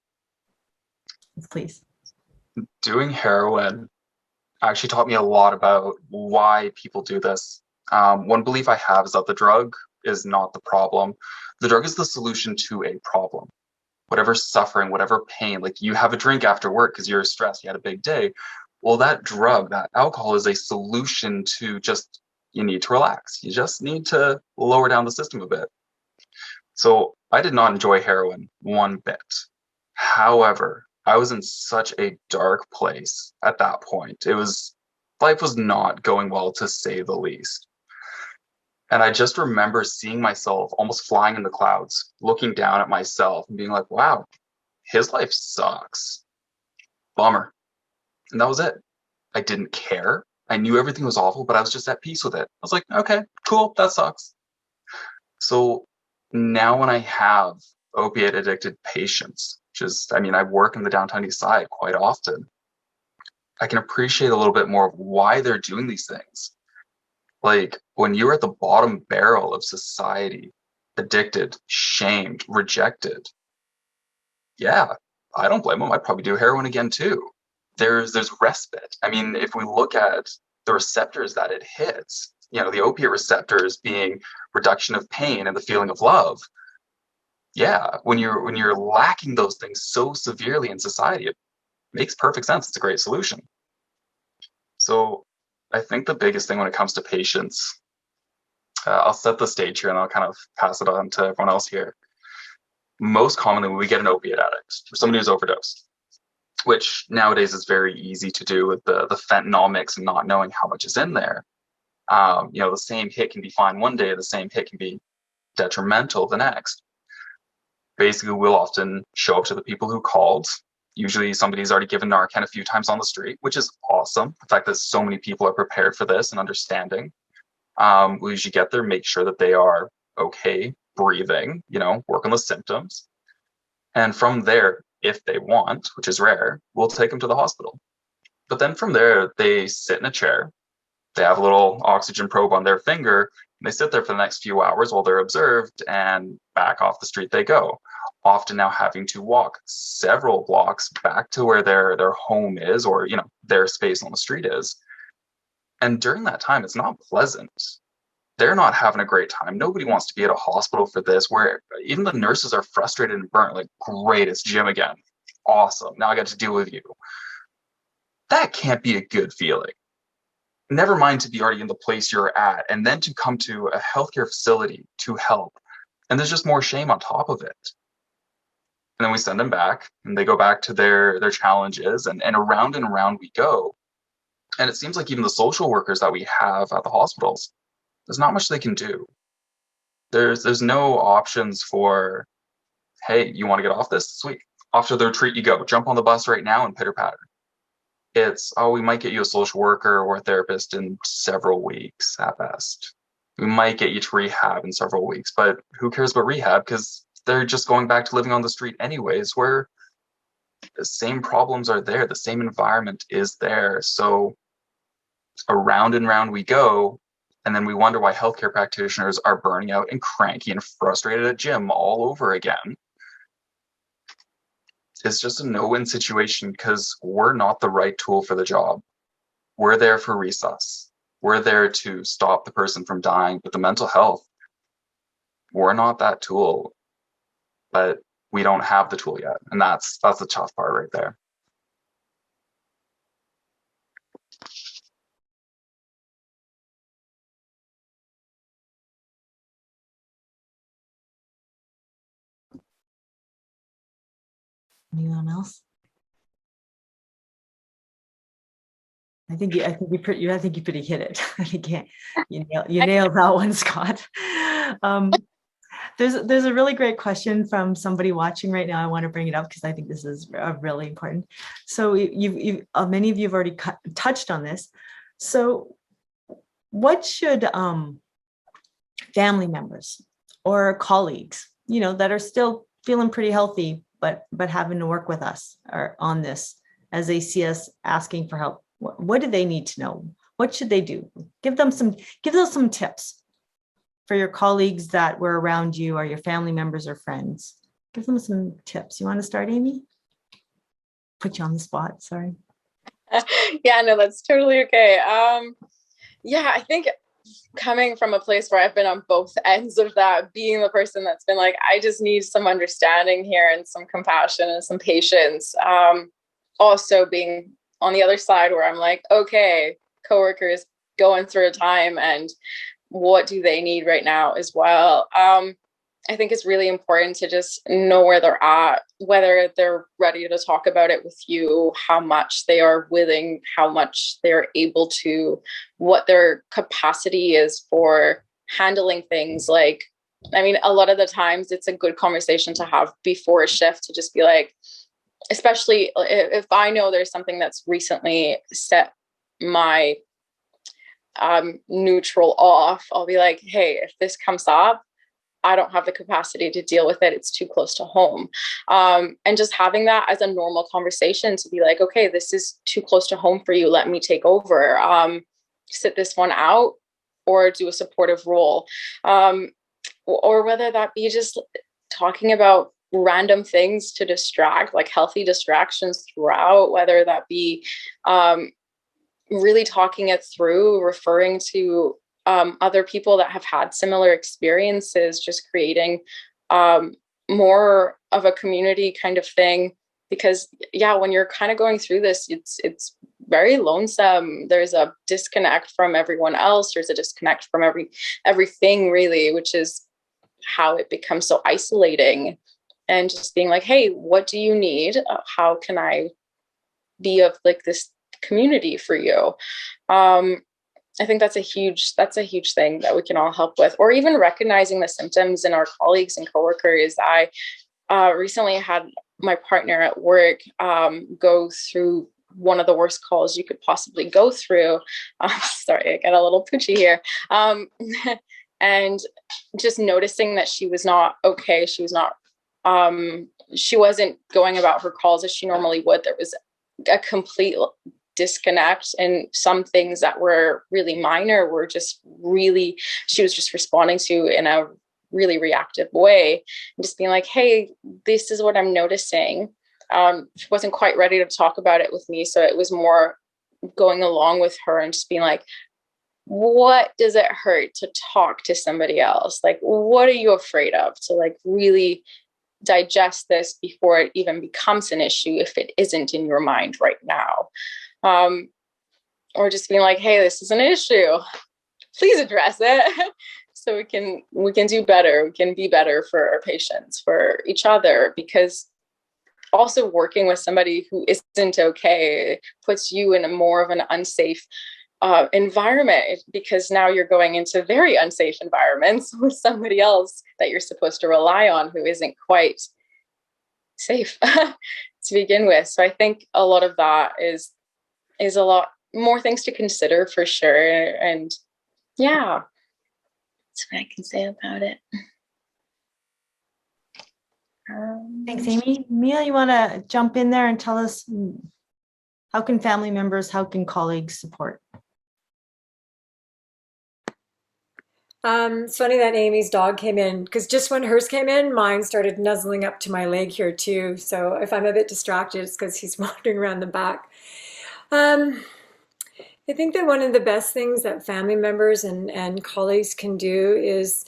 S1: Please.
S3: Doing heroin actually taught me a lot about why people do this. One belief I have is that the drug is not the problem. The drug is the solution to a problem. Whatever suffering, whatever pain, like you have a drink after work because you're stressed, you had a big day. Well, that drug, that alcohol, is a solution to just, you need to relax. You just need to lower down the system a bit. So I did not enjoy heroin one bit. However, I was in such a dark place at that point. Life was not going well, to say the least. And I just remember seeing myself almost flying in the clouds, looking down at myself and being like, wow, his life sucks. Bummer. And that was it. I didn't care. I knew everything was awful, but I was just at peace with it. I was like, okay, cool, that sucks. So now when I have opiate addicted patients, I work in the downtown east side quite often, I can appreciate a little bit more of why they're doing these things. Like, when you're at the bottom barrel of society, addicted, shamed, rejected, yeah, I don't blame them. I'd probably do heroin again too. There's respite. I mean, if we look at the receptors that it hits, you know, the opiate receptors being reduction of pain and the feeling of love. Yeah, when you're lacking those things so severely in society, it makes perfect sense. It's a great solution. So I think the biggest thing when it comes to patients, I'll set the stage here and I'll kind of pass it on to everyone else here. Most commonly, when we get an opiate addict or somebody who's overdosed, which nowadays is very easy to do with the fentanyl mix and not knowing how much is in there. You know, the same hit can be fine one day, the same hit can be detrimental the next. Basically, we'll often show up to the people who called. Usually somebody's already given Narcan a few times on the street, which is awesome. The fact that so many people are prepared for this and understanding. We usually get there, make sure that they are okay, breathing, you know, work on the symptoms. And from there, if they want, which is rare, we'll take them to the hospital. But then from there, they sit in a chair. They have a little oxygen probe on their finger, and they sit there for the next few hours while they're observed, and back off the street they go. Often now having to walk several blocks back to where their home is, or, you know, their space on the street is. And during that time, it's not pleasant. They're not having a great time. Nobody wants to be at a hospital for this, where even the nurses are frustrated and burnt. Like, great, it's Jim again. Awesome. Now I got to deal with you. That can't be a good feeling. Never mind to be already in the place you're at, and then to come to a healthcare facility to help. And there's just more shame on top of it. And then we send them back, and they go back to their challenges, and around we go. And it seems like even the social workers that we have at the hospitals, there's not much they can do. There's no options for, hey, you want to get off this? Sweet. Off to the retreat you go. Jump on the bus right now and pitter patter. It's, oh, we might get you a social worker or a therapist in several weeks at best. We might get you to rehab in several weeks, but who cares about rehab? Because they're just going back to living on the street anyways, where the same problems are there. The same environment is there. So around and round we go. And then we wonder why healthcare practitioners are burning out and cranky and frustrated at gym all over again. It's just a no-win situation because we're not the right tool for the job. We're there for resus. We're there to stop the person from dying, but the mental health, we're not that tool, but we don't have the tool yet. And that's the tough part right there.
S1: Anyone else? I think you pretty hit it. I think you nailed that one, Scott. There's a really great question from somebody watching right now. I want to bring it up because I think this is really important. So many of you have already touched on this. So what should family members or colleagues, that are still feeling pretty healthy, but having to work with us or on this as they see us asking for help, what do they need to know? What should they do? Give them some tips for your colleagues that were around you or your family members or friends. Give them some tips. You want to start, Amy? Put you on the spot, sorry.
S5: Yeah, no, that's totally okay. Yeah, I think coming from a place where I've been on both ends of that, being the person that's been like, I just need some understanding here and some compassion and some patience. Also being on the other side where I'm like, okay, coworkers going through a time and what do they need right now as well? I think it's really important to just know where they're at, whether they're ready to talk about it with you, how much they are willing, how much they're able to, what their capacity is for handling things. Like, I mean, a lot of the times it's a good conversation to have before a shift to just be like, especially if I know there's something that's recently set my neutral off, I'll be like, hey, if this comes up, I don't have the capacity to deal with it. It's too close to home. And just having that as a normal conversation to be like, okay, this is too close to home for you. Let me take over, sit this one out or do a supportive role. Or whether that be just talking about random things to distract, like healthy distractions throughout, whether that be really talking it through, referring to other people that have had similar experiences, just creating more of a community kind of thing. Because yeah, when you're kind of going through this, it's very lonesome. There's a disconnect from everyone else. There's a disconnect from everything really, which is how it becomes so isolating. And just being like, hey, what do you need? How can I be of like this community for you? I think that's a huge thing that we can all help with, or even recognizing the symptoms in our colleagues and coworkers. I recently had my partner at work go through one of the worst calls you could possibly go through. Sorry, I got a little poochy here. And just noticing that she was not okay. She was not, she wasn't going about her calls as she normally would. There was a complete disconnect, and some things that were really minor were just really, she was just responding to in a really reactive way, and just being like, hey, this is what I'm noticing. She wasn't quite ready to talk about it with me. So it was more going along with her and just being like, what does it hurt to talk to somebody else? Like, what are you afraid of? To like really digest this before it even becomes an issue if it isn't in your mind right now. Or just being like, hey, this is an issue. Please address it. So we can do better. We can be better for our patients, for each other, because also working with somebody who isn't okay puts you in a more of an unsafe environment, because now you're going into very unsafe environments with somebody else that you're supposed to rely on who isn't quite safe to begin with. So I think a lot of that is a lot more things to consider for sure. And yeah, that's what I can say about it.
S1: Thanks, Amy. Mia, you want to jump in there and tell us how can family members, how can colleagues support?
S4: It's funny that Amy's dog came in because just when hers came in, mine started nuzzling up to my leg here too. So if I'm a bit distracted, it's because he's wandering around the back. Um, I think that one of the best things that family members and colleagues can do is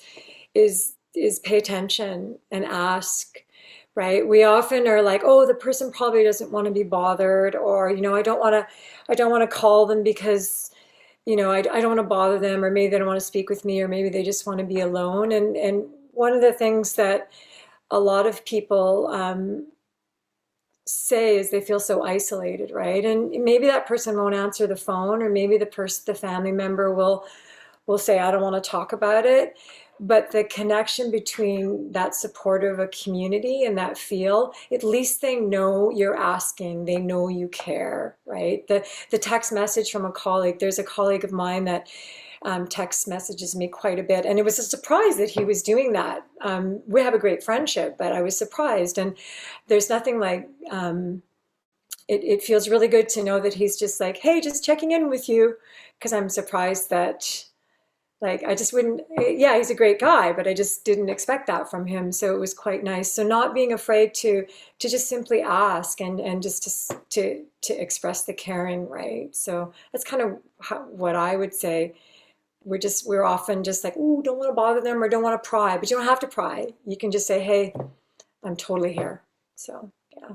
S4: pay attention and ask, right? We often are like, oh, the person probably doesn't want to be bothered, or I don't want to call them because I don't want to bother them, or maybe they don't want to speak with me, or maybe they just want to be alone. And one of the things that a lot of people say is they feel so isolated, right? And maybe that person won't answer the phone, or maybe the family member will say, I don't want to talk about it. But the connection between that support of a community and that feel, at least they know you're asking, they know you care, right? The text message from a colleague, there's a colleague of mine that text messages me quite a bit. And it was a surprise that he was doing that. We have a great friendship, but I was surprised. And there's nothing like, it feels really good to know that he's just like, hey, just checking in with you. Because I'm surprised that, like, I just wouldn't, yeah, he's a great guy, but I just didn't expect that from him. So it was quite nice. So not being afraid to just simply ask and just to express the caring, right? So that's kind of what I would say. We're often just like, ooh, don't want to bother them or don't want to pry, but you don't have to pry. You can just say, hey, I'm totally here. So, yeah.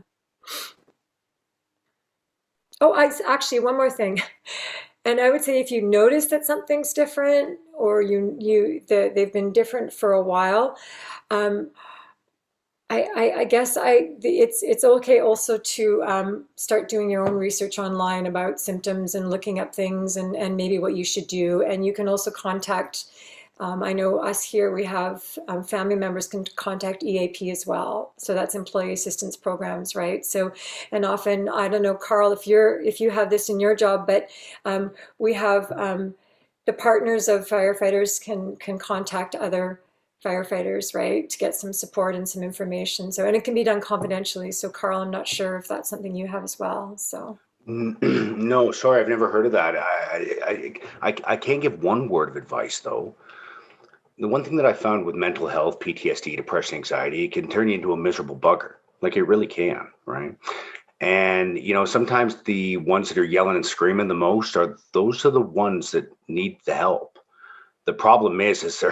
S4: Oh, actually, one more thing. And I would say if you notice that something's different, or they've been different for a while, I guess it's okay also to start doing your own research online about symptoms and looking up things and maybe what you should do. And you can also contact, I know us here, we have family members can contact EAP as well. So that's Employee Assistance Programs, right? So, and often, I don't know, Carl, if you have this in your job, but we have the partners of firefighters can contact other firefighters, right, to get some support and some information. So, and it can be done confidentially. So, Carl, I'm not sure if that's something you have as well. So.
S2: No, sorry, I've never heard of that. I can't give one word of advice though. The one thing that I found with mental health, PTSD, depression, anxiety, it can turn you into a miserable bugger. Like it really can, right? And sometimes the ones that are yelling and screaming the most are the ones that need the help. The problem is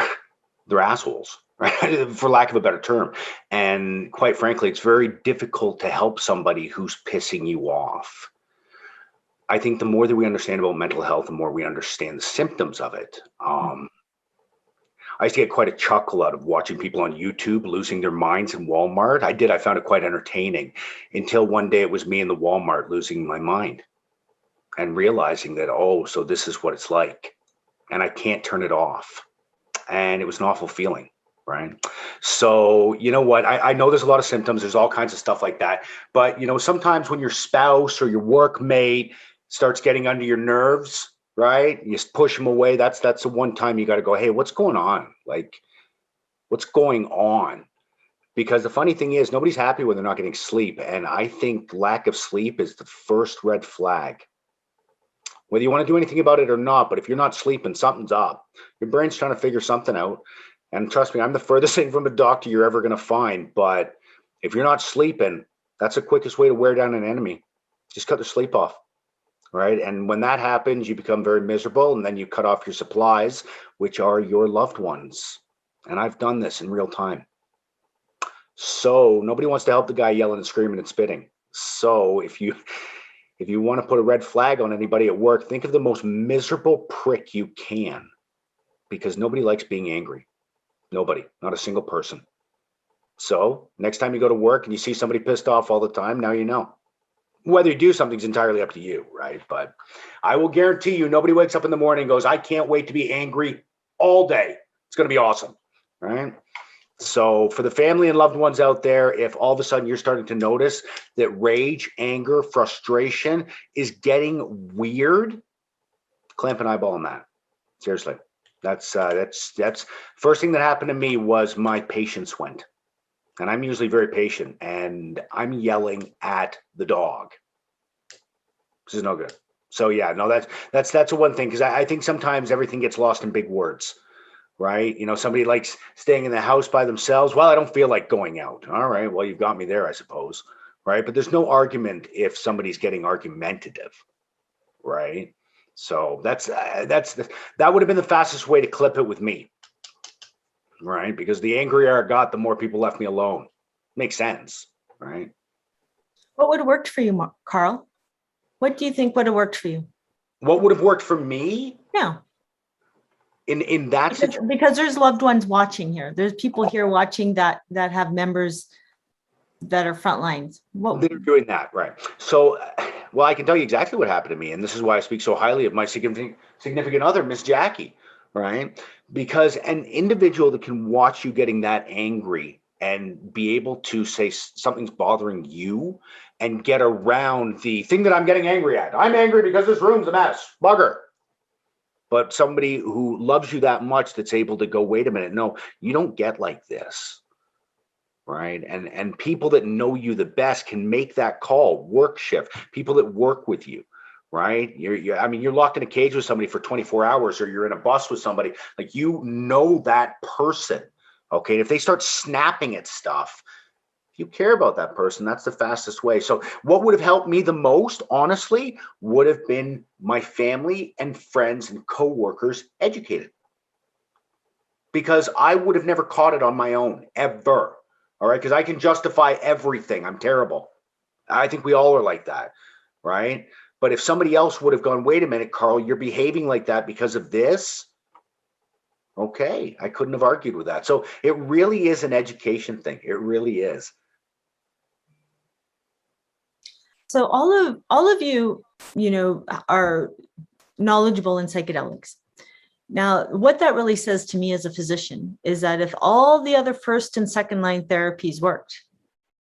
S2: they're assholes, right? For lack of a better term. And quite frankly, it's very difficult to help somebody who's pissing you off. I think the more that we understand about mental health, the more we understand the symptoms of it. I used to get quite a chuckle out of watching people on YouTube losing their minds in Walmart. I found it quite entertaining until one day it was me in the Walmart losing my mind and realizing that, oh, so this is what it's like. And I can't turn it off. And it was an awful feeling, right? So, you know what? I know there's a lot of symptoms. There's all kinds of stuff like that. But, sometimes when your spouse or your workmate starts getting under your nerves, right? You just push them away. That's the one time you got to go, hey, what's going on? Like, what's going on? Because the funny thing is, nobody's happy when they're not getting sleep. And I think lack of sleep is the first red flag. Whether you want to do anything about it or not, but if you're not sleeping, something's up. Your brain's trying to figure something out. And trust me, I'm the furthest thing from a doctor you're ever going to find. But if you're not sleeping, that's the quickest way to wear down an enemy. Just cut the sleep off. Right. And when that happens, you become very miserable, and then you cut off your supplies, which are your loved ones. And I've done this in real time. So nobody wants to help the guy yelling and screaming and spitting. So if you want to put a red flag on anybody at work, think of the most miserable prick you can, because nobody likes being angry. Nobody, not a single person. So next time you go to work and you see somebody pissed off all the time, now you know. Whether you do something's entirely up to you, right? But I will guarantee you, nobody wakes up in the morning and goes, I can't wait to be angry all day. It's going to be awesome, right? So for the family and loved ones out there, if all of a sudden you're starting to notice that rage, anger, frustration is getting weird, clamp an eyeball on that. Seriously. That's first thing that happened to me was my patience went. And I'm usually very patient, and I'm yelling at the dog. This is no good. So yeah, no, that's a one thing, because I think sometimes everything gets lost in big words, right? Somebody likes staying in the house by themselves. Well, I don't feel like going out. All right, well, you've got me there, I suppose, right? But there's no argument if somebody's getting argumentative, right? So that would have been the fastest way to clip it with me, right? Because the angrier I got, the more people left me alone. Makes sense, right?
S1: What would have worked for you, Carl? What do you think would have worked for you?
S2: What would have worked for me?
S1: Yeah.
S2: In that situation?
S1: Because there's loved ones watching here. There's people here watching that have members that are front lines.
S2: They're doing that, right? So, well, I can tell you exactly what happened to me, and this is why I speak so highly of my significant other, Miss Jackie, right? Because an individual that can watch you getting that angry and be able to say something's bothering you and get around the thing that I'm getting angry at. I'm angry because this room's a mess. Bugger. But somebody who loves you that much that's able to go, wait a minute, no, you don't get like this, right? And people that know you the best can make that call, work shift, people that work with you, right? You're locked in a cage with somebody for 24 hours, or you're in a bus with somebody, like, that person, okay? And if they start snapping at stuff, you care about that person, that's the fastest way. So what would have helped me the most, honestly, would have been my family and friends and coworkers educated, because I would have never caught it on my own, ever. All right, because I can justify everything. I'm terrible. I think we all are like that, right? But if somebody else would have gone, wait a minute, Carl, you're behaving like that because of this. Okay, I couldn't have argued with that. So it really is an education thing. It really is.
S1: So all of you, are knowledgeable in psychedelics. Now, what that really says to me as a physician is that if all the other first and second line therapies worked,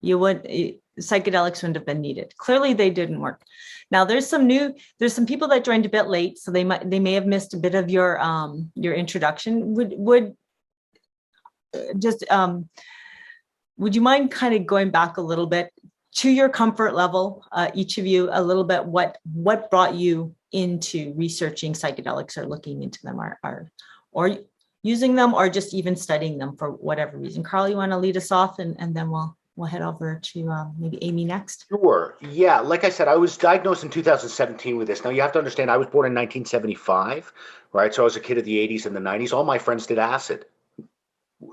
S1: psychedelics wouldn't have been needed. Clearly, they didn't work. Now, there's some people that joined a bit late, so they may have missed a bit of your introduction. Would you mind kind of going back a little bit to your comfort level, each of you, a little bit, what brought you into researching psychedelics or looking into them, or using them, or just even studying them for whatever reason? Carl, you want to lead us off, and then we'll head over to maybe Amy next.
S2: Sure. Yeah. Like I said, I was diagnosed in 2017 with this. Now, you have to understand, I was born in 1975, right? So I was a kid of the 80s and the 90s. All my friends did acid.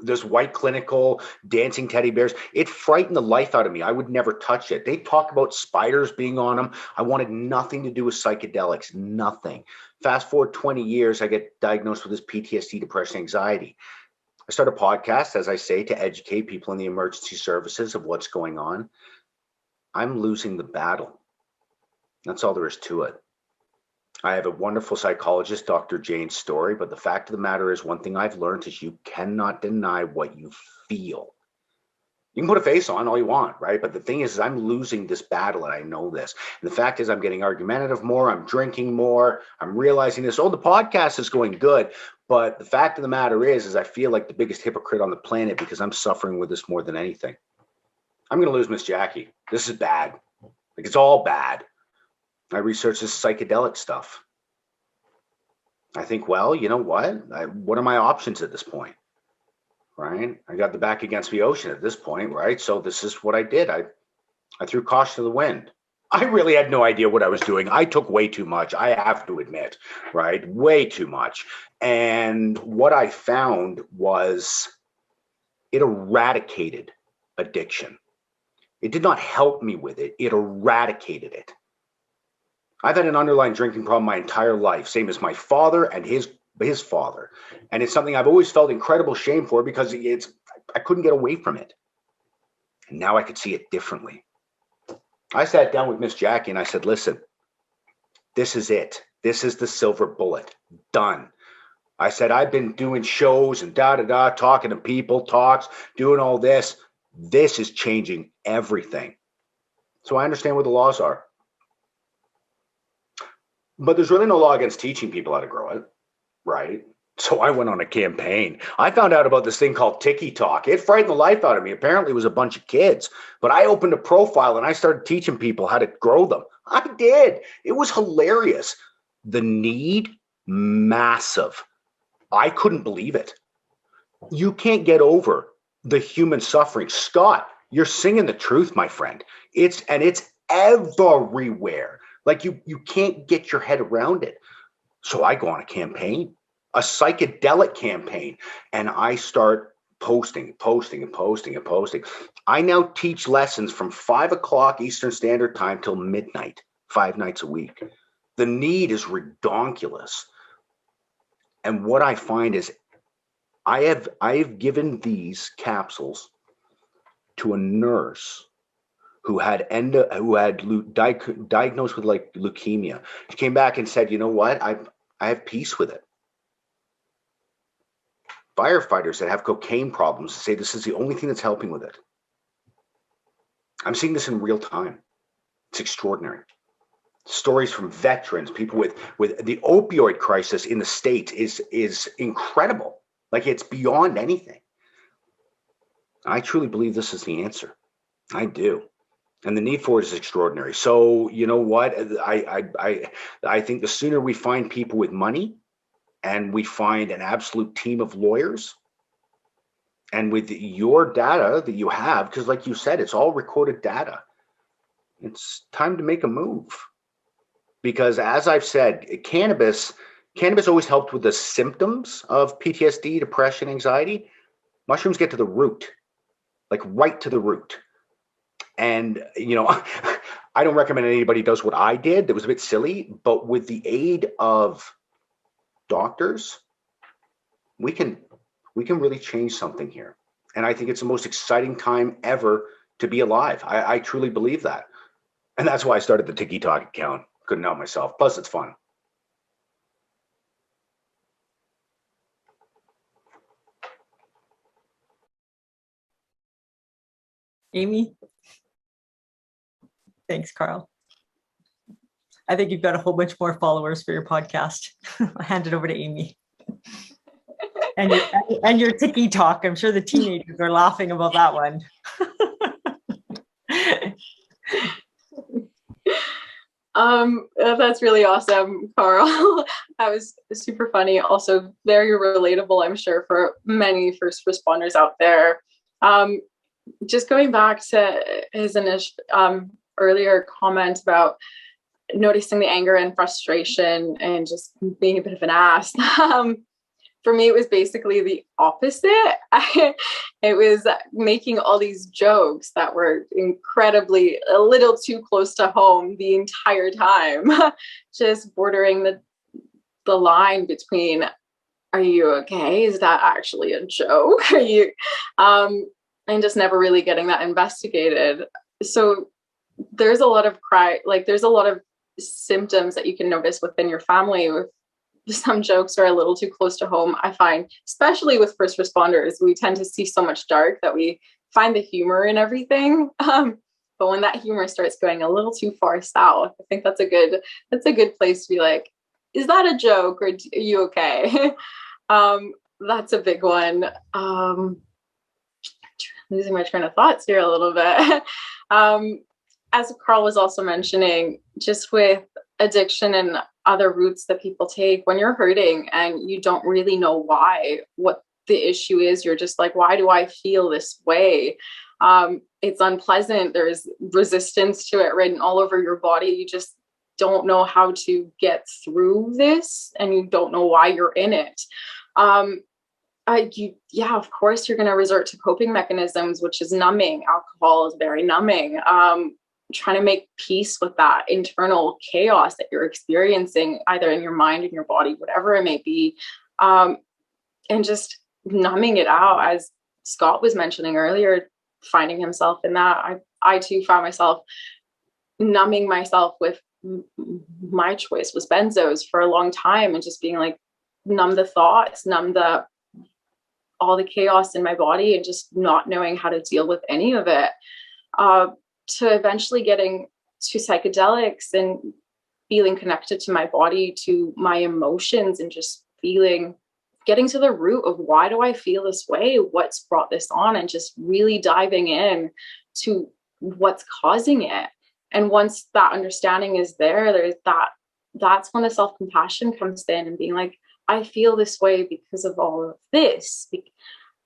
S2: This white clinical dancing teddy bears, it frightened the life out of me. I would never touch it. They talk about spiders being on them. I wanted nothing to do with psychedelics, nothing. Fast forward 20 years, I get diagnosed with this PTSD, depression, anxiety. I start a podcast, as I say, to educate people in the emergency services of what's going on. I'm losing the battle. That's all there is to it. I have a wonderful psychologist, Dr. Jane Story, but the fact of the matter is, one thing I've learned is you cannot deny what you feel. You can put a face on all you want, right? But the thing is I'm losing this battle, and I know this. And the fact is, I'm getting argumentative more, I'm drinking more, I'm realizing this. Oh, the podcast is going good. But the fact of the matter is I feel like the biggest hypocrite on the planet, because I'm suffering with this more than anything. I'm going to lose Miss Jackie. This is bad. Like, it's all bad. I researched this psychedelic stuff. I think, well, you know what? What are my options at this point? Right? I got the back against the ocean at this point, right? So this is what I did. I threw caution to the wind. I really had no idea what I was doing. I took way too much, I have to admit, right? Way too much. And what I found was it eradicated addiction. It did not help me with it. It eradicated it. I've had an underlying drinking problem my entire life, same as my father and his father. And it's something I've always felt incredible shame for, because I couldn't get away from it. And now I could see it differently. I sat down with Miss Jackie and I said, listen, this is it. This is the silver bullet. Done. I said, I've been doing shows and talking to people, talks, doing all this. This is changing everything. So I understand what the laws are. But there's really no law against teaching people how to grow it, right? So I went on a campaign. I found out about this thing called Tiki Talk. It frightened the life out of me. Apparently it was a bunch of kids. But I opened a profile and I started teaching people how to grow them. I did. It was hilarious. The need, massive. I couldn't believe it. You can't get over the human suffering. Scott, you're singing the truth, my friend. It's everywhere. Like you can't get your head around it. So I go on a campaign, a psychedelic campaign, and I start posting. I now teach lessons from 5 o'clock Eastern Standard Time till midnight, 5 nights a week. The need is redonkulous. And what I find is I have given these capsules to a nurse who had diagnosed with like leukemia. She came back and said, "You know what? I have peace with it." Firefighters that have cocaine problems say this is the only thing that's helping with it. I'm seeing this in real time. It's extraordinary. Stories from veterans, people with the opioid crisis in the States is incredible. Like it's beyond anything. I truly believe this is the answer. I do. And the need for it is extraordinary. So you know what? I think the sooner we find people with money and we find an absolute team of lawyers and with your data that you have, because like you said, it's all recorded data. It's time to make a move. Because as I've said, cannabis always helped with the symptoms of PTSD, depression, anxiety. Mushrooms get to the root, like right to the root. And, you know, I don't recommend anybody does what I did. That was a bit silly, but with the aid of doctors, we can really change something here. And I think it's the most exciting time ever to be alive. I truly believe that. And that's why I started the TikTok account. Couldn't help myself. Plus, it's fun.
S1: Amy? Thanks, Carl. I think you've got a whole bunch more followers for your podcast. I'll hand it over to Amy. And your TikTok. I'm sure the teenagers are laughing about that one.
S5: That's really awesome, Carl. That was super funny. Also very relatable, I'm sure, for many first responders out there. Just going back to his initial earlier comment about noticing the anger and frustration and just being a bit of an ass. For me, it was basically the opposite. It was making all these jokes that were incredibly a little too close to home the entire time, just bordering the line between, are you okay? Is that actually a joke? Are you, and just never really getting that investigated. So there's a lot of there's a lot of symptoms that you can notice within your family. With some jokes are a little too close to home, I find, especially with first responders. We tend to see so much dark that we find the humor in everything. But when that humor starts going a little too far south, I think that's a good place to be like, is that a joke or are you okay? That's a big one. Losing my train of thoughts here a little bit. As Carl was also mentioning, just with addiction and other routes that people take, when you're hurting and you don't really know what the issue is, you're just like, why do I feel this way? It's unpleasant. There's resistance to it written all over your body. You just don't know how to get through this and you don't know why you're in it. Of course, you're going to resort to coping mechanisms, which is numbing. Alcohol is very numbing. Trying to make peace with that internal chaos that you're experiencing, either in your mind, in your body, whatever it may be, and just numbing it out. As Scott was mentioning earlier, finding himself in that. I too found myself numbing myself with, my choice was benzos for a long time, and just being like, numb the thoughts, numb all the chaos in my body, and just not knowing how to deal with any of it. To eventually getting to psychedelics and feeling connected to my body, to my emotions, and just getting to the root of why do I feel this way? What's brought this on? And just really diving in to what's causing it. And once that understanding is there, that's when the self-compassion comes in, and being like, I feel this way because of all of this.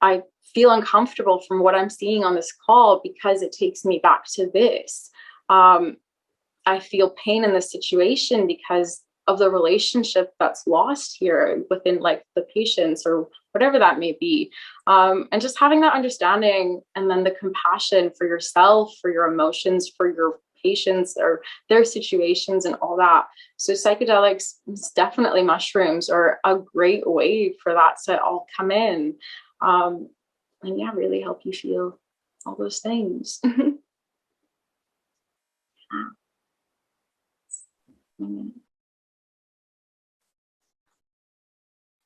S5: I feel uncomfortable from what I'm seeing on this call because it takes me back to this. I feel pain in this situation because of the relationship that's lost here within like the patients or whatever that may be. And just having that understanding and then the compassion for yourself, for your emotions, for your patients or their situations and all that. So psychedelics, definitely mushrooms, are a great way for that to all come in. And yeah, really help you feel all those things.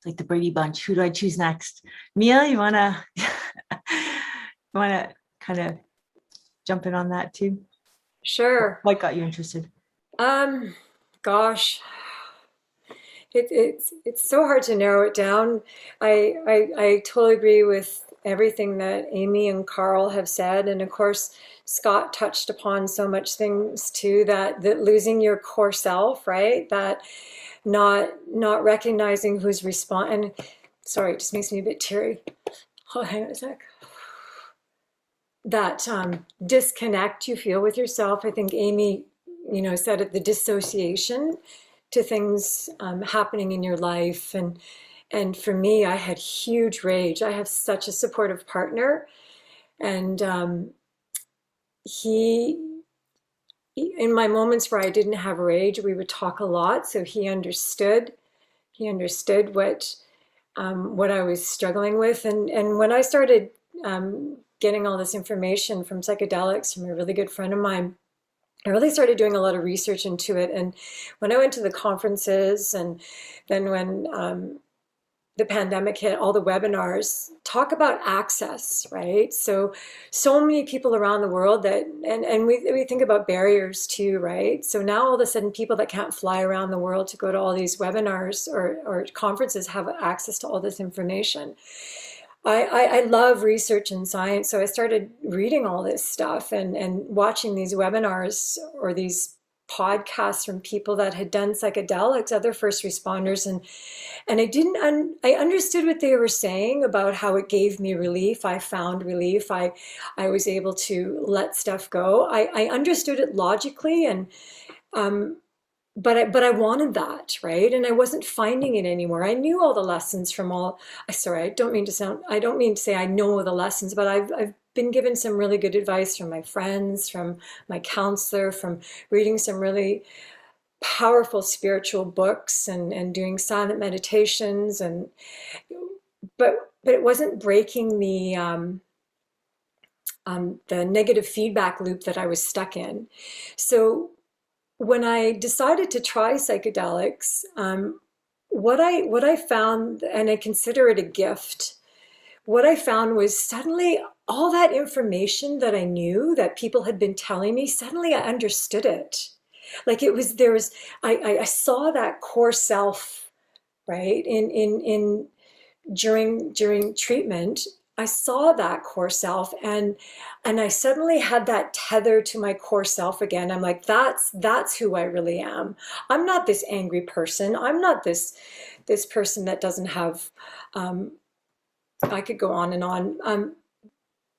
S1: Like the Brady Bunch. Who do I choose next? Mia, you wanna kind of jump in on that too?
S4: Sure.
S1: What got you interested?
S4: Gosh, it's so hard to narrow it down. I totally agree with everything that Amy and Carl have said, and of course Scott touched upon so much things too, that losing your core self, right? That not recognizing who's and sorry, it just makes me a bit teary. Oh, hang on a sec. That disconnect you feel with yourself. I think Amy, said it, the dissociation to things happening in your life. And for me, I had huge rage. I have such a supportive partner, and he, in my moments where I didn't have rage, we would talk a lot. So he understood what I was struggling with. And when I started getting all this information from psychedelics from a really good friend of mine, I really started doing a lot of research into it. And when I went to the conferences, and then when the pandemic hit, all the webinars talk about access, right? So many people around the world that, and we think about barriers too, right? So now all of a sudden people that can't fly around the world to go to all these webinars or conferences have access to all this information. I love research and science, so I started reading all this stuff and watching these webinars or these podcasts from people that had done psychedelics, other first responders, and I understood what they were saying about how it gave me relief. I found relief. I was able to let stuff go. I understood it logically, and but I wanted that, right? And I wasn't finding it anymore. I knew all the lessons from all. Sorry, I don't mean to say I know the lessons, but I've been given some really good advice from my friends, from my counselor, from reading some really powerful spiritual books and doing silent meditations, but it wasn't breaking the negative feedback loop that I was stuck in. So when I decided to try psychedelics, what I found, and I consider it a gift, what I found was suddenly all that information that I knew that people had been telling me, suddenly I understood it. Like I saw that core self, right? During treatment, I saw that core self, and I suddenly had that tether to my core self again. I'm like, that's who I really am. I'm not this angry person. I'm not this person that doesn't have. I could go on and on.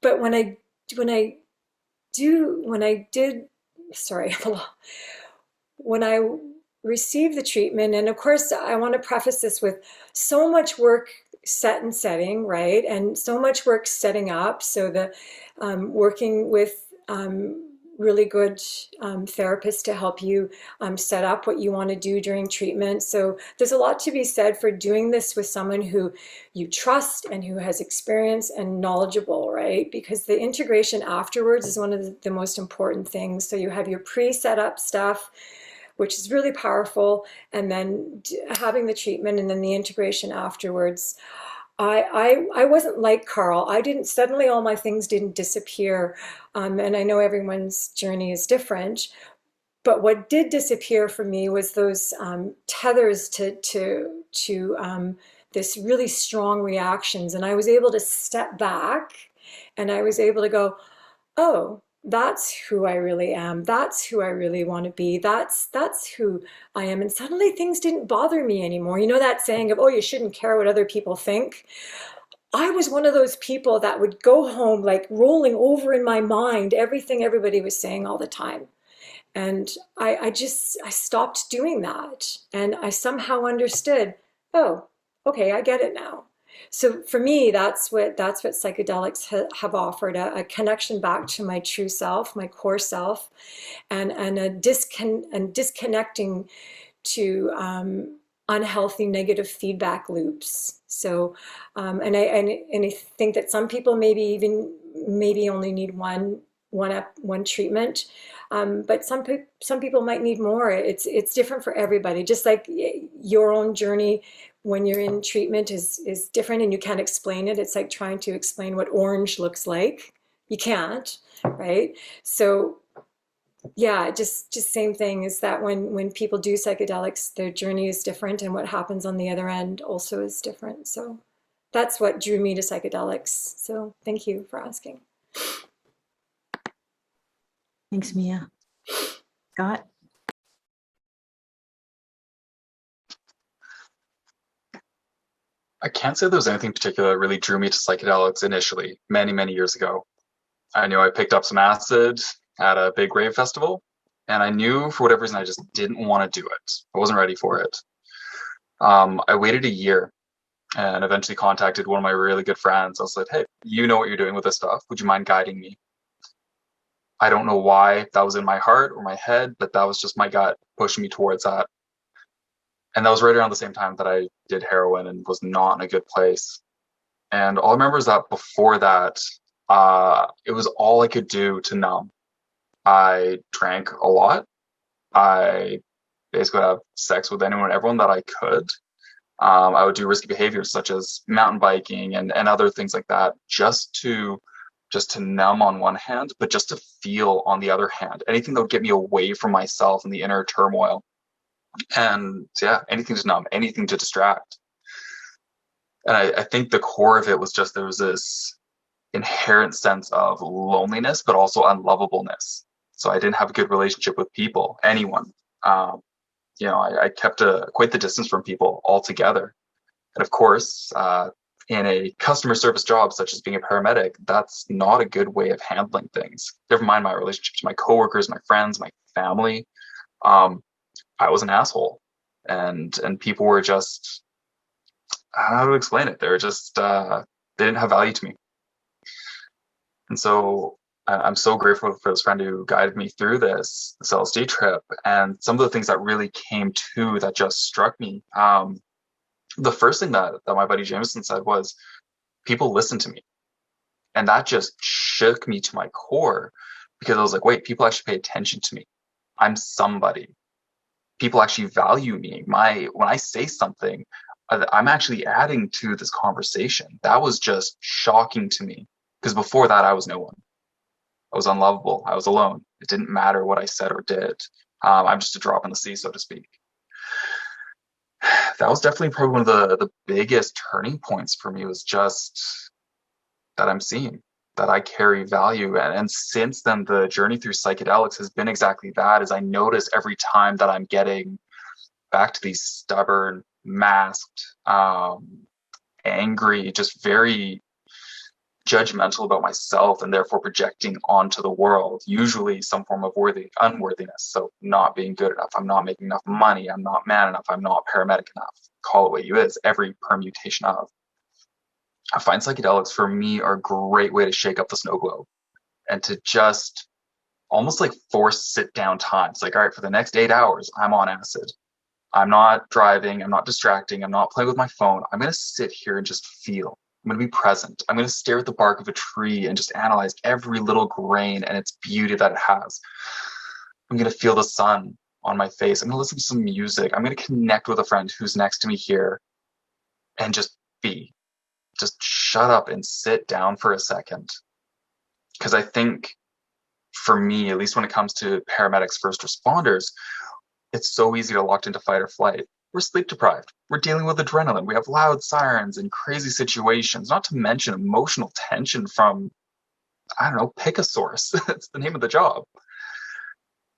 S4: But when I did, sorry, when I received the treatment, and of course, I want to preface this with so much work set and setting, right? And so much work setting up. So the working with really good therapists to help you set up what you want to do during treatment. So there's a lot to be said for doing this with someone who you trust and who has experience and knowledgeable, right? Because the integration afterwards is one of the most important things. So you have your pre-set up stuff, which is really powerful, and then having the treatment and then the integration afterwards. I wasn't like Carl. I didn't, suddenly all my things didn't disappear. And I know everyone's journey is different, but what did disappear for me was those tethers to this really strong reactions. And I was able to step back, and I was able to go, oh, that's who I really am. That's who I really want to be. That's who I am. And suddenly things didn't bother me anymore. You know that saying of, oh, you shouldn't care what other people think. I was one of those people that would go home like rolling over in my mind everything everybody was saying all the time. And I stopped doing that. And I somehow understood, oh, okay, I get it now. So for me, that's what psychedelics have offered, a connection back to my true self, my core self, and and disconnecting to unhealthy negative feedback loops. So, and I think that some people maybe only need one treatment, but some people might need more. It's different for everybody. Just like your own journey when you're in treatment is different, and you can't explain it. It's like trying to explain what orange looks like. You can't, right? So yeah, just same thing is that when people do psychedelics, their journey is different, and what happens on the other end also is different. So that's what drew me to psychedelics. So thank you for asking.
S1: Thanks, Mia. Scott?
S3: I can't say there was anything particular that really drew me to psychedelics initially, many, many years ago. I knew I picked up some acid at a big rave festival, and I knew for whatever reason I just didn't want to do it. I wasn't ready for it. I waited a year and eventually contacted one of my really good friends. I said, hey, you know what you're doing with this stuff. Would you mind guiding me? I don't know why that was in my heart or my head, but that was just my gut pushing me towards that. And that was right around the same time that I did heroin and was not in a good place. And all I remember is that before that, it was all I could do to numb. I drank a lot. I basically would have sex with anyone and everyone that I could. I would do risky behaviors such as mountain biking and other things like that, just to numb on one hand, but just to feel on the other hand. Anything that would get me away from myself and the inner turmoil. And yeah, anything to numb, anything to distract. And I think the core of it was just there was this inherent sense of loneliness, but also unlovableness. So I didn't have a good relationship with people, anyone. I kept quite the distance from people altogether. And of course, in a customer service job such as being a paramedic, that's not a good way of handling things. Never mind my relationships, my coworkers, my friends, my family. I was an asshole, and people were just, I don't know how to explain it. They were just they didn't have value to me. And so I'm so grateful for this friend who guided me through this LSD trip. And some of the things that really came to that just struck me. The first thing that my buddy Jameson said was, people listen to me. And that just shook me to my core, because I was like, wait, people actually pay attention to me. I'm somebody. People actually value me. When I say something, I'm actually adding to this conversation. That was just shocking to me, because before that, I was no one. I was unlovable. I was alone. It didn't matter what I said or did. I'm just a drop in the sea, so to speak. That was definitely probably one of the biggest turning points for me, was just that I'm seen, that I carry value. And since then, the journey through psychedelics has been exactly that. As I notice every time that I'm getting back to these stubborn, masked, angry, just very judgmental about myself, and therefore projecting onto the world, usually some form of unworthiness. So not being good enough, I'm not making enough money, I'm not man enough, I'm not paramedic enough. Call it what you is, every permutation of. I find psychedelics for me are a great way to shake up the snow globe and to just almost like force sit down time. It's like, all right, for the next 8 hours, I'm on acid. I'm not driving, I'm not distracting, I'm not playing with my phone. I'm going to sit here and just feel. I'm going to be present. I'm going to stare at the bark of a tree and just analyze every little grain and its beauty that it has. I'm going to feel the sun on my face. I'm going to listen to some music. I'm going to connect with a friend who's next to me here and just be. Just shut up and sit down for a second. Because I think for me, at least when it comes to paramedics, first responders, it's so easy to lock into fight or flight. We're sleep deprived. We're dealing with adrenaline. We have loud sirens and crazy situations, not to mention emotional tension from, I don't know, pick a source. It's the name of the job.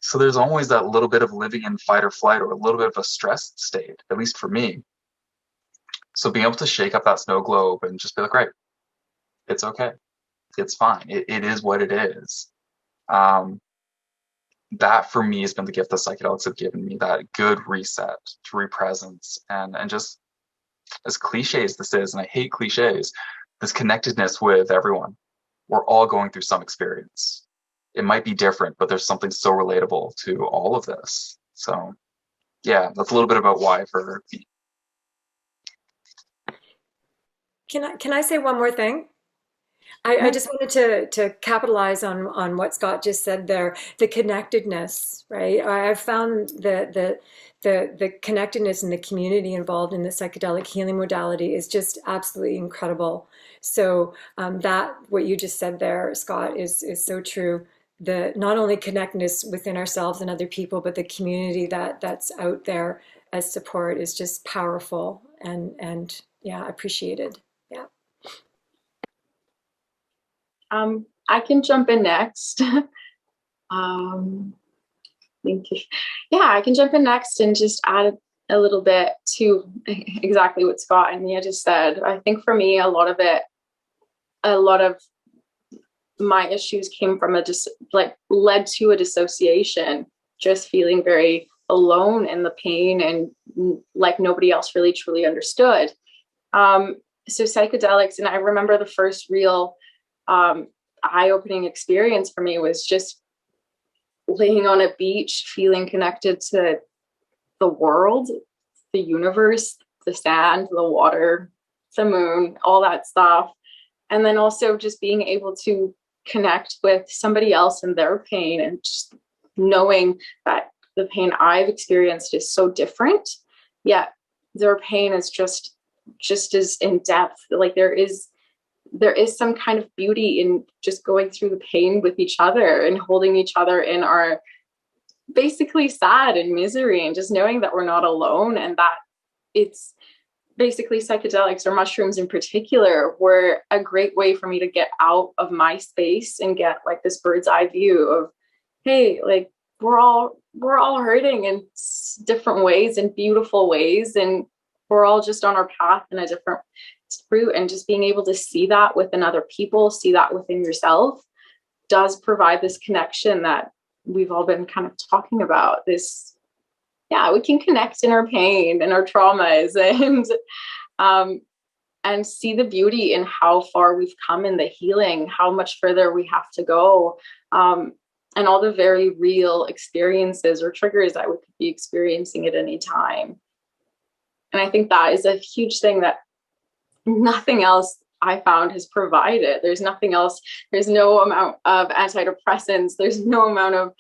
S3: So there's always that little bit of living in fight or flight, or a little bit of a stressed state, at least for me. So being able to shake up that snow globe and just be like, right, it's okay. It's fine. It is what it is. That for me has been the gift that psychedelics have given me, that good reset, true presence, and just as cliche as this is, and I hate cliches, this connectedness with everyone. We're all going through some experience. It might be different, but there's something so relatable to all of this. So yeah, that's a little bit about why for me.
S4: Can I say one more thing? I just wanted to capitalize on what Scott just said there, the connectedness, right? I've found the connectedness and the community involved in the psychedelic healing modality is just absolutely incredible. So that what you just said there, Scott, is so true. The not only connectedness within ourselves and other people, but the community that's out there as support is just powerful and yeah, appreciated. Yeah.
S5: I can jump in next. Thank you. Yeah, I can jump in next and just add a little bit to exactly what Scott and Mia just said. I think for me, a lot of my issues came from led to a dissociation, just feeling very alone in the pain and like nobody else really truly understood. So psychedelics, and I remember the first real eye-opening experience for me was just laying on a beach, feeling connected to the world, the universe, the sand, the water, the moon, all that stuff. And then also just being able to connect with somebody else in their pain and just knowing that the pain I've experienced is so different, yet their pain is just as in depth. Like there is some kind of beauty in just going through the pain with each other and holding each other in our basically sad and misery, and just knowing that we're not alone, and that it's basically psychedelics or mushrooms in particular were a great way for me to get out of my space and get like this bird's eye view of, hey, like we're all hurting in different ways and beautiful ways, and we're all just on our path in a different route. And just being able to see that within other people, see that within yourself, does provide this connection that we've all been kind of talking about. This, yeah, we can connect in our pain and our traumas and see the beauty in how far we've come in the healing, how much further we have to go, and all the very real experiences or triggers that we could be experiencing at any time. And I think that is a huge thing that nothing else I found has provided. There's nothing else. There's no amount of antidepressants. There's no amount of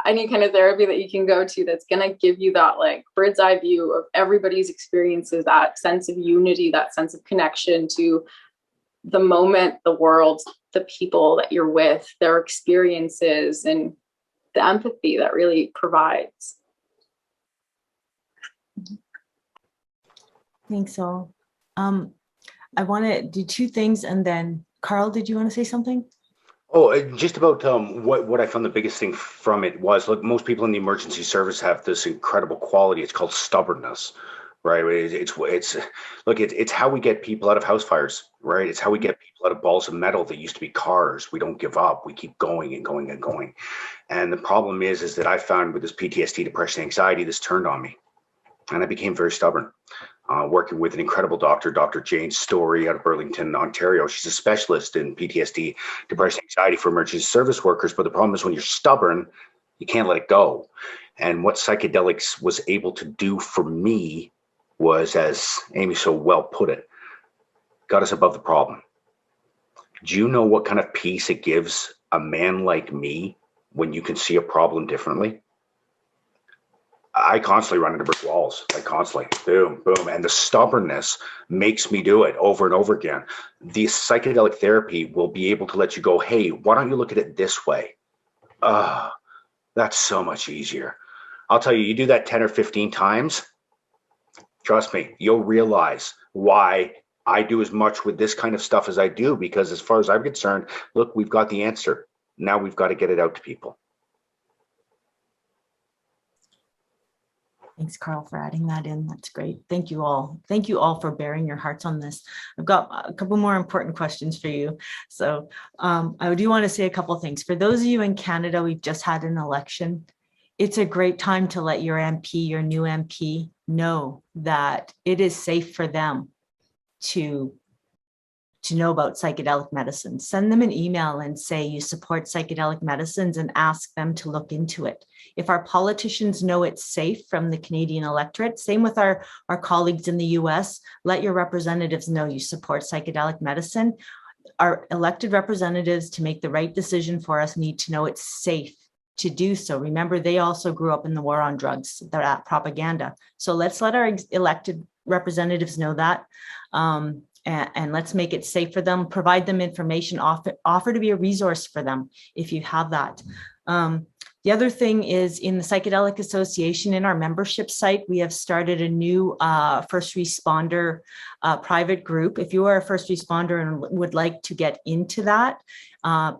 S5: any kind of therapy that you can go to that's going to give you that like bird's eye view of everybody's experiences, that sense of unity, that sense of connection to the moment, the world, the people that you're with, their experiences, and the empathy that really provides.
S1: Thanks, all. I want to do two things, and then Carl, did you want to say something?
S2: Oh, just about what I found the biggest thing from it was, look, most people in the emergency service have this incredible quality. It's called stubbornness, right? It's how we get people out of house fires, right? It's how we get people out of balls of metal that used to be cars. We don't give up. We keep going and going and going. And the problem is that I found with this PTSD, depression, anxiety, this turned on me, and I became very stubborn. Working with an incredible doctor, Dr. Jane Story out of Burlington, Ontario. She's a specialist in PTSD, depression, anxiety for emergency service workers. But the problem is when you're stubborn, you can't let it go. And what psychedelics was able to do for me was, as Amy so well put it, got us above the problem. Do you know what kind of peace it gives a man like me when you can see a problem differently? I constantly run into brick walls, like constantly, boom, boom. And the stubbornness makes me do it over and over again. The psychedelic therapy will be able to let you go, hey, why don't you look at it this way? That's so much easier. I'll tell you, you do that 10 or 15 times, trust me, you'll realize why I do as much with this kind of stuff as I do, because as far as I'm concerned, look, we've got the answer. Now we've got to get it out to people.
S1: Thanks, Carl, for adding that in. That's great. Thank you all. Thank you all for bearing your hearts on this. I've got a couple more important questions for you. So I do want to say a couple of things. For those of you in Canada, we've just had an election. It's a great time to let your MP, your new MP, know that it is safe for them to know about psychedelic medicines. Send them an email and say you support psychedelic medicines and ask them to look into it. If our politicians know it's safe from the Canadian electorate, same with our colleagues in the US, let your representatives know you support psychedelic medicine. Our elected representatives, to make the right decision for us, need to know it's safe to do so. Remember, they also grew up in the war on drugs, that propaganda. So let's let our elected representatives know that. And let's make it safe for them, provide them information, offer to be a resource for them if you have that. The other thing is, in the Psychedelic Association, in our membership site, we have started a new first responder private group. If you are a first responder and would like to get into that,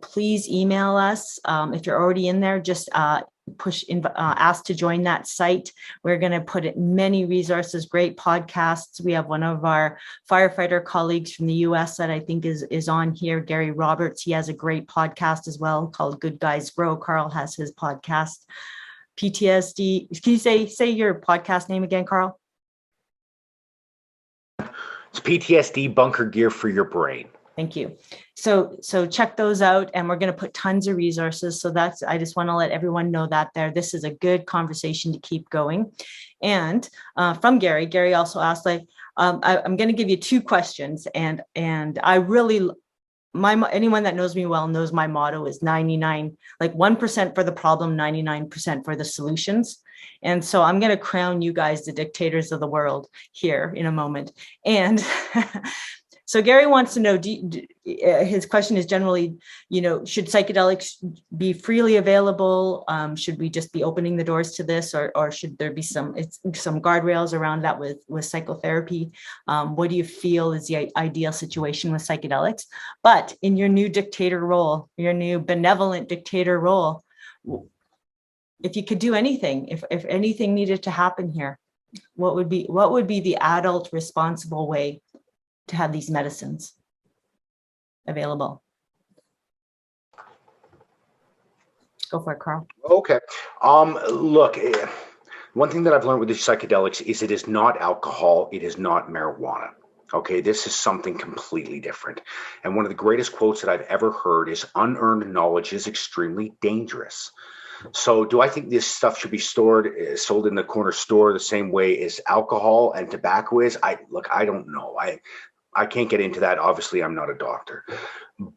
S1: please email us. If you're already in there, just ask to join that site. We're going to put in many resources, great podcasts. We have one of our firefighter colleagues from the US that I think is on here, Gary Roberts. He has a great podcast as well called Good Guys Grow. Carl has his podcast. PTSD. Can you say your podcast name again, Carl?
S2: It's PTSD bunker gear for your brain.
S1: Thank you. So check those out, and we're going to put tons of resources. So I just want to let everyone know that this is a good conversation to keep going. And from Gary also asked, I'm going to give you two questions, and I really, anyone that knows me well knows my motto is 1% for the problem, 99% for the solutions. And so I'm going to crown you guys the dictators of the world here in a moment. And so Gary wants to know, his question is generally, should psychedelics be freely available? Should we just be opening the doors to this, or should there be some guardrails around that with psychotherapy? What do you feel is the ideal situation with psychedelics? But in your new dictator role, your new benevolent dictator role, if you could do anything, if anything needed to happen here, what would be the adult responsible way to have these medicines available? Go for it, Carl.
S2: Okay. Look, one thing that I've learned with these psychedelics is it is not alcohol. It is not marijuana. Okay, this is something completely different. And one of the greatest quotes that I've ever heard is, unearned knowledge is extremely dangerous. So do I think this stuff should be sold in the corner store the same way as alcohol and tobacco is? I don't know. I can't get into that. Obviously, I'm not a doctor.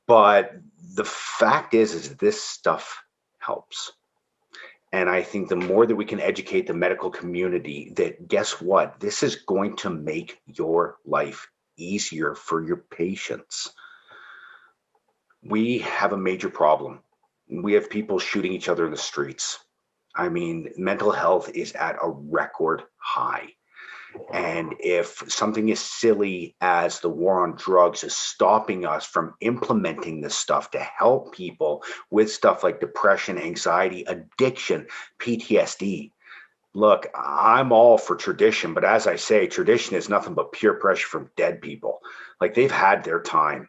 S2: But the fact is this stuff helps. And I think the more that we can educate the medical community that, guess what? This is going to make your life easier for your patients. We have a major problem. We have people shooting each other in the streets. I mean, mental health is at a record high. And if something as silly as the war on drugs is stopping us from implementing this stuff to help people with stuff like depression, anxiety, addiction, PTSD, look, I'm all for tradition. But as I say, tradition is nothing but peer pressure from dead people. Like, they've had their time.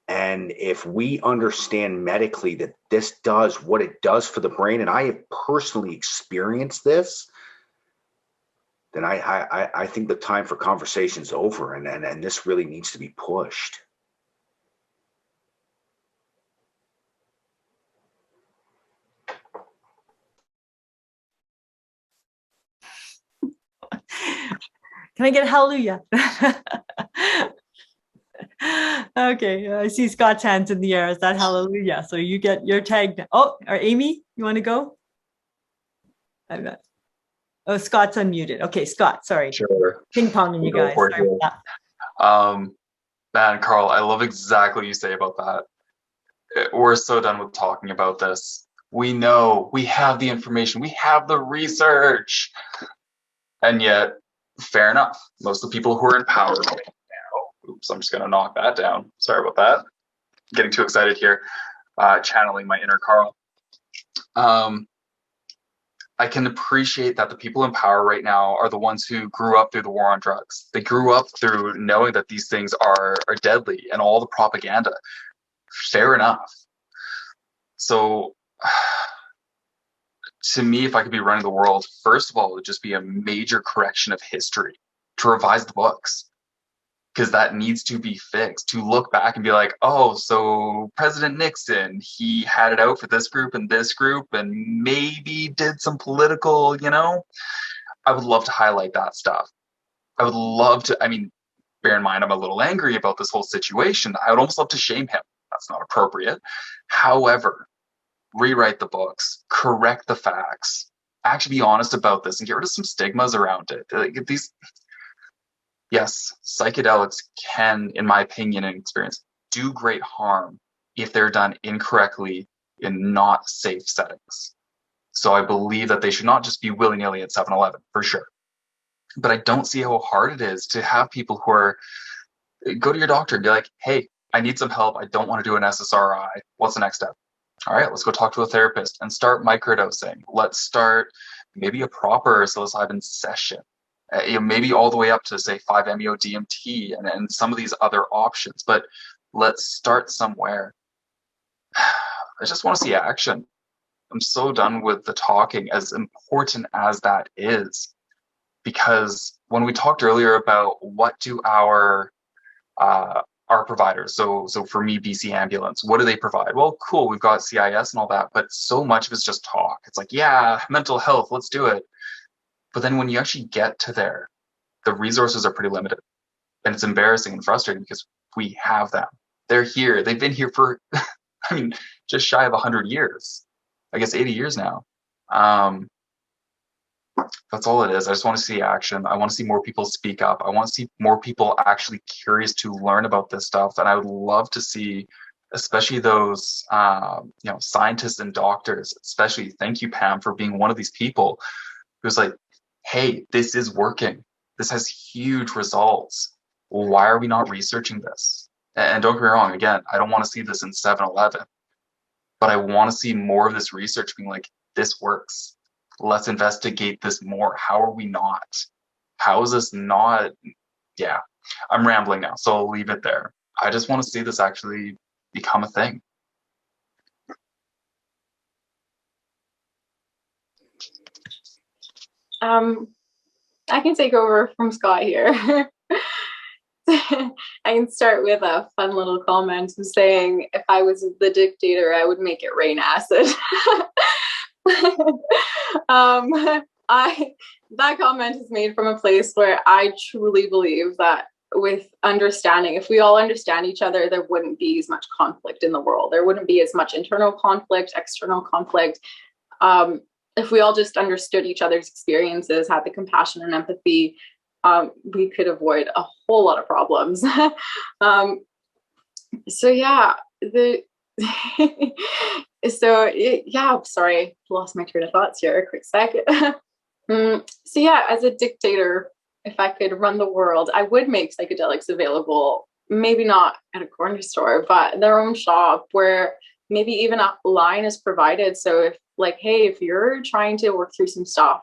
S2: And if we understand medically that this does what it does for the brain, and I have personally experienced this, then I think the time for conversation is over, and this really needs to be pushed.
S1: Can I get a hallelujah? Okay, I see Scott's hands in the air. Is that hallelujah? So you get your tag. Oh, or Amy, you want to go? I'm not. Oh, Scott's unmuted. Okay, Scott, sorry.
S3: Sure.
S1: Ping ponging you guys. Sorry about
S3: that. Man, Carl, I love exactly what you say about that. We're so done with talking about this. We know, we have the information, we have the research. And yet, fair enough, most of the people who are in power right now, oops, I'm just going to knock that down. Sorry about that. Getting too excited here, channeling my inner Carl. I can appreciate that the people in power right now are the ones who grew up through the war on drugs. They grew up through knowing that these things are deadly and all the propaganda. Fair enough. So to me, if I could be running the world, first of all, it would just be a major correction of history to revise the books, because that needs to be fixed, to look back and be like, oh, so President Nixon, he had it out for this group and maybe did some political, I would love to highlight that stuff. I would love to, bear in mind, I'm a little angry about this whole situation. I would almost love to shame him. That's not appropriate. However, rewrite the books, correct the facts, actually be honest about this and get rid of some stigmas around it. Yes, psychedelics can, in my opinion and experience, do great harm if they're done incorrectly in not safe settings. So I believe that they should not just be willy-nilly at 7-Eleven, for sure. But I don't see how hard it is to have people who go to your doctor and be like, hey, I need some help. I don't want to do an SSRI. What's the next step? All right, let's go talk to a therapist and start microdosing. Let's start maybe a proper psilocybin session. Maybe all the way up to, say, 5-MeO DMT and some of these other options. But let's start somewhere. I just want to see action. I'm so done with the talking, as important as that is. Because when we talked earlier about what do our providers, so for me, BC Ambulance, what do they provide? Well, cool, we've got CIS and all that, but so much of it's just talk. It's like, yeah, mental health, let's do it. But then when you actually get to there, the resources are pretty limited. And it's embarrassing and frustrating because we have them. They're here. They've been here for, just shy of 100 years. I guess 80 years now. That's all it is. I just want to see action. I want to see more people speak up. I want to see more people actually curious to learn about this stuff. And I would love to see, especially those, scientists and doctors, especially, thank you, Pam, for being one of these people who's like, hey, this is working. This has huge results. Why are we not researching this? And don't get me wrong, again, I don't want to see this in 7-Eleven, but I want to see more of this research being like, this works. Let's investigate this more. How are we not? How is this not? Yeah, I'm rambling now, so I'll leave it there. I just want to see this actually become a thing.
S5: I can take over from Scott here. I can start with a fun little comment saying, if I was the dictator, I would make it rain acid. That comment is made from a place where I truly believe that with understanding, if we all understand each other, there wouldn't be as much conflict in the world. There wouldn't be as much internal conflict, external conflict. If we all just understood each other's experiences, had the compassion and empathy, we could avoid a whole lot of problems. Sorry, lost my train of thoughts here a quick second. As a dictator, if I could run the world, I would make psychedelics available, maybe not at a corner store, but their own shop where maybe even a line is provided. So if you're trying to work through some stuff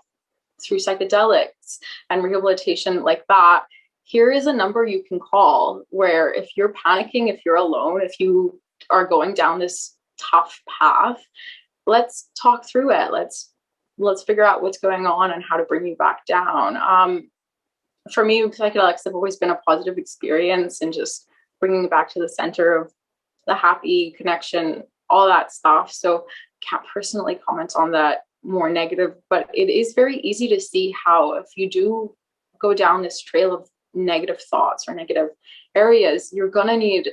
S5: through psychedelics and rehabilitation like that, here is a number you can call where if you're panicking, if you're alone, if you are going down this tough path, let's talk through it. Let's figure out what's going on and how to bring you back down. For me, psychedelics have always been a positive experience and just bringing you back to the center of the happy connection, all that stuff. So can't personally comment on that more negative, but it is very easy to see how if you do go down this trail of negative thoughts or negative areas, you're gonna need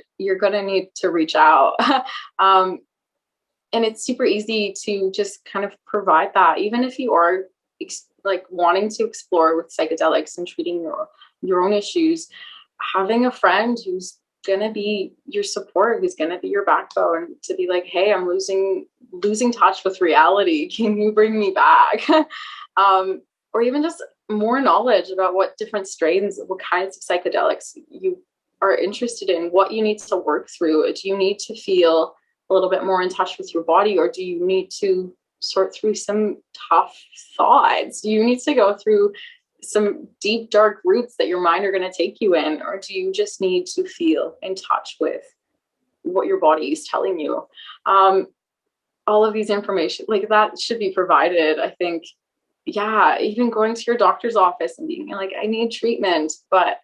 S5: to reach out. And it's super easy to just kind of provide that, even if you are wanting to explore with psychedelics and treating your own issues, having a friend who's gonna be your support, who's gonna be your backbone, to be like, hey, I'm losing touch with reality. Can you bring me back? Or even just more knowledge about what different strains, what kinds of psychedelics you are interested in, what you need to work through. Do you need to feel a little bit more in touch with your body, or do you need to sort through some tough thoughts? Do you need to go through some deep, dark roots that your mind are going to take you in? Or do you just need to feel in touch with what your body is telling you? All of these information, like, that should be provided, I think. Yeah, even going to your doctor's office and being like, I need treatment, but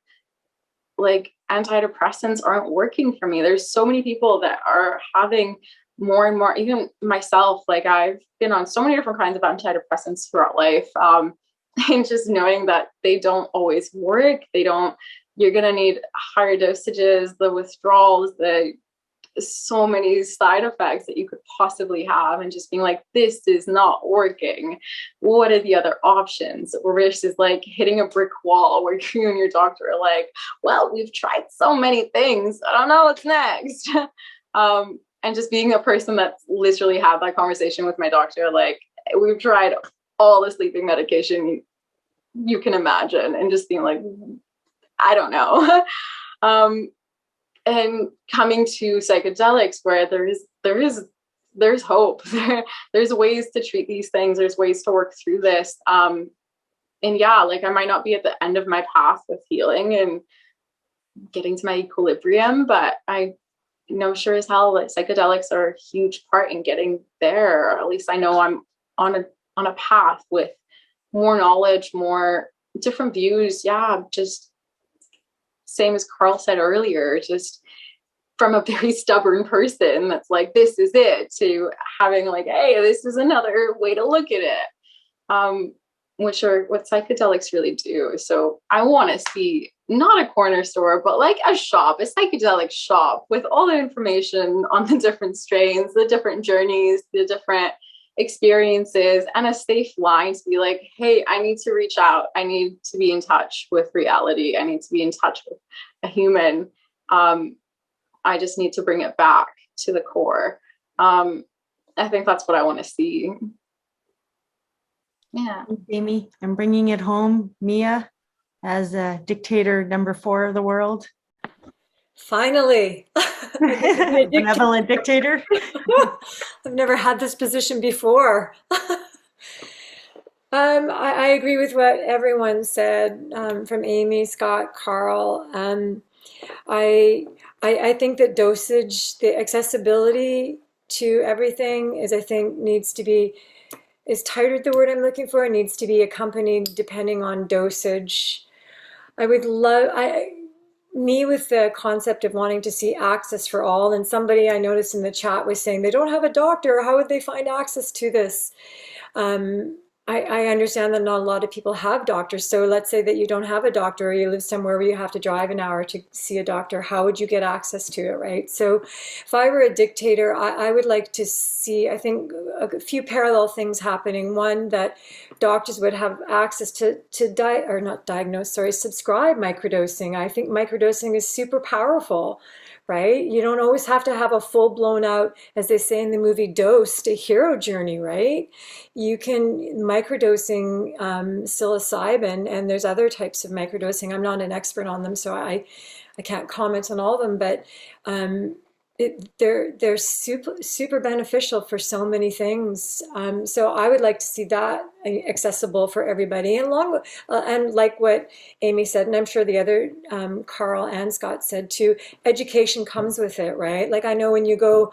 S5: like, antidepressants aren't working for me. There's so many people that are having more and more, even myself, like, I've been on so many different kinds of antidepressants throughout life. And just knowing that they don't always work, you're going to need higher dosages, the withdrawals, so many side effects that you could possibly have, and just being like, this is not working. What are the other options? Versus like hitting a brick wall where you and your doctor are like, well, we've tried so many things, I don't know what's next. And just being a person that's literally had that conversation with my doctor, like, we've tried all the sleeping medication you can imagine, and just being like, I don't know. And coming to psychedelics, where there's hope. There's ways to treat these things. There's ways to work through this. And yeah, like, I might not be at the end of my path with healing and getting to my equilibrium, but I know sure as hell that psychedelics are a huge part in getting there. Or at least I know I'm on a path with more knowledge, more different views. Yeah, just same as Carl said earlier, just from a very stubborn person that's like, this is it, to having like, hey, this is another way to look at it, which are what psychedelics really do. So I want to see not a corner store, but like a shop, a psychedelic shop with all the information on the different strains, the different journeys, the different experiences, and a safe line to be like, hey, I need to reach out. I need to be in touch with reality. I need to be in touch with a human. I just need to bring it back to the core. I think that's what I want to see. Yeah.
S1: Amy, I'm bringing it home. Mia, as a dictator number 4 of the world.
S4: Finally.
S1: Benevolent dictator.
S4: I've never had this position before. I agree with what everyone said, from Amy, Scott, Carl. I think that dosage, the accessibility to everything is tighter, the word I'm looking for. It needs to be accompanied depending on dosage. Me with the concept of wanting to see access for all, and somebody I noticed in the chat was saying they don't have a doctor, how would they find access to this? I understand that not a lot of people have doctors. So let's say that you don't have a doctor, or you live somewhere where you have to drive an hour to see a doctor. How would you get access to it, right? So if I were a dictator, I would like to see, I think, a few parallel things happening. One, that doctors would have access to subscribe microdosing. I think microdosing is super powerful. Right? You don't always have to have a full blown out, as they say in the movie Dosed, a hero journey, right? You can microdosing psilocybin, and there's other types of microdosing. I'm not an expert on them, so I can't comment on all of them, but they're super beneficial for so many things. So I would like to see that accessible for everybody, and along with, and like what Amy said, and I'm sure the other Carl and Scott said too, education comes with it, right? Like, I know when you go,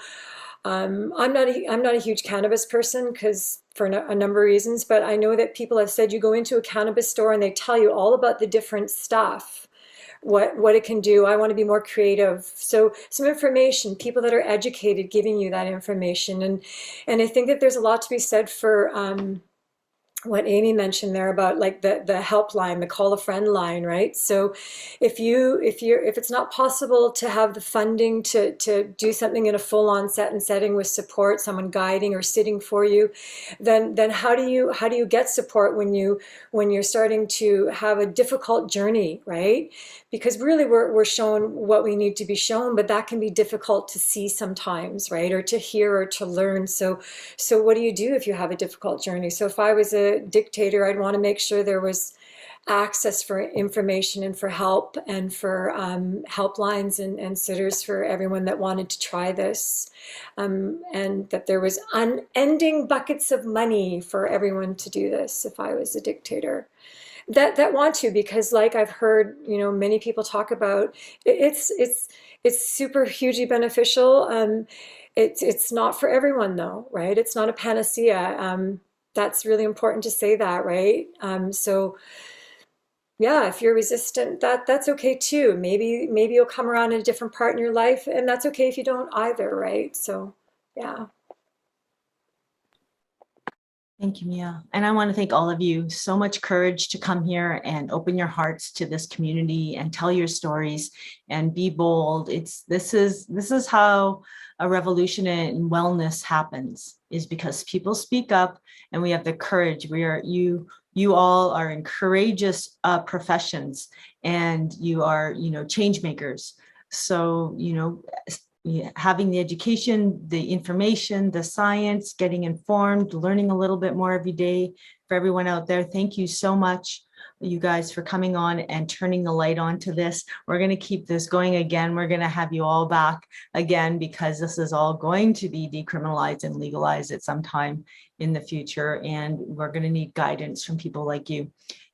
S4: I'm not a huge cannabis person, because for a number of reasons, but I know that people have said you go into a cannabis store and they tell you all about the different stuff, what it can do. I want to be more creative. So some information, people that are educated giving you that information. And I think that there's a lot to be said for what Amy mentioned there about like the helpline, the call a friend line, right? So if it's not possible to have the funding to do something in a full-on setting with support, someone guiding or sitting for you, then how do you get support when you're starting to have a difficult journey, right? Because really we're shown what we need to be shown, but that can be difficult to see sometimes, right? Or to hear or to learn. So what do you do if you have a difficult journey? So if I was a dictator, I'd want to make sure there was access for information and for help and for helplines and sitters for everyone that wanted to try this. And that there was unending buckets of money for everyone to do this if I was a dictator. That want to, because like I've heard, you know, many people talk about, it's super hugely beneficial. It's not for everyone though, right? It's not a panacea. That's really important to say that, right? So yeah, if you're resistant, that's okay too. Maybe you'll come around in a different part in your life, and that's okay if you don't either, right? So yeah.
S1: Thank you, Mia. And I want to thank all of you. So much courage to come here and open your hearts to this community and tell your stories and be bold. This is how a revolution in wellness happens, is because people speak up and we have the courage. You all are in courageous professions, and you are, you know, change makers. So, you know, having the education, the information, the science, getting informed, learning a little bit more every day. For everyone out there, thank you so much, you guys, for coming on and turning the light on to this. We're going to keep this going again. We're going to have you all back again, because this is all going to be decriminalized and legalized at some time in the future. And we're going to need guidance from people like you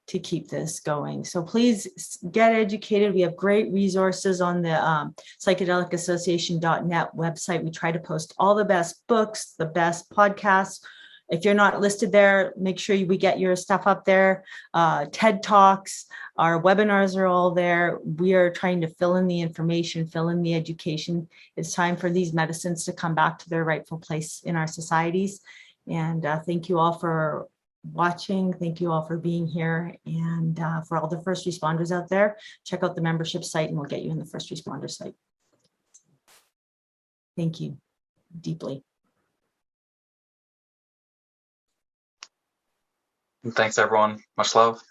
S1: to keep this going. So please get educated. We have great resources on the psychedelicAssociation.net website. We try to post all the best books, the best podcasts. If you're not listed there, make sure we get your stuff up there. TED Talks, our webinars are all there. We are trying to fill in the information, fill in the education. It's time for these medicines to come back to their rightful place in our societies. And thank you all for watching. Thank you all for being here. And for all the first responders out there, check out the membership site and we'll get you in the first responder site. Thank you deeply.
S3: And thanks everyone. Much love.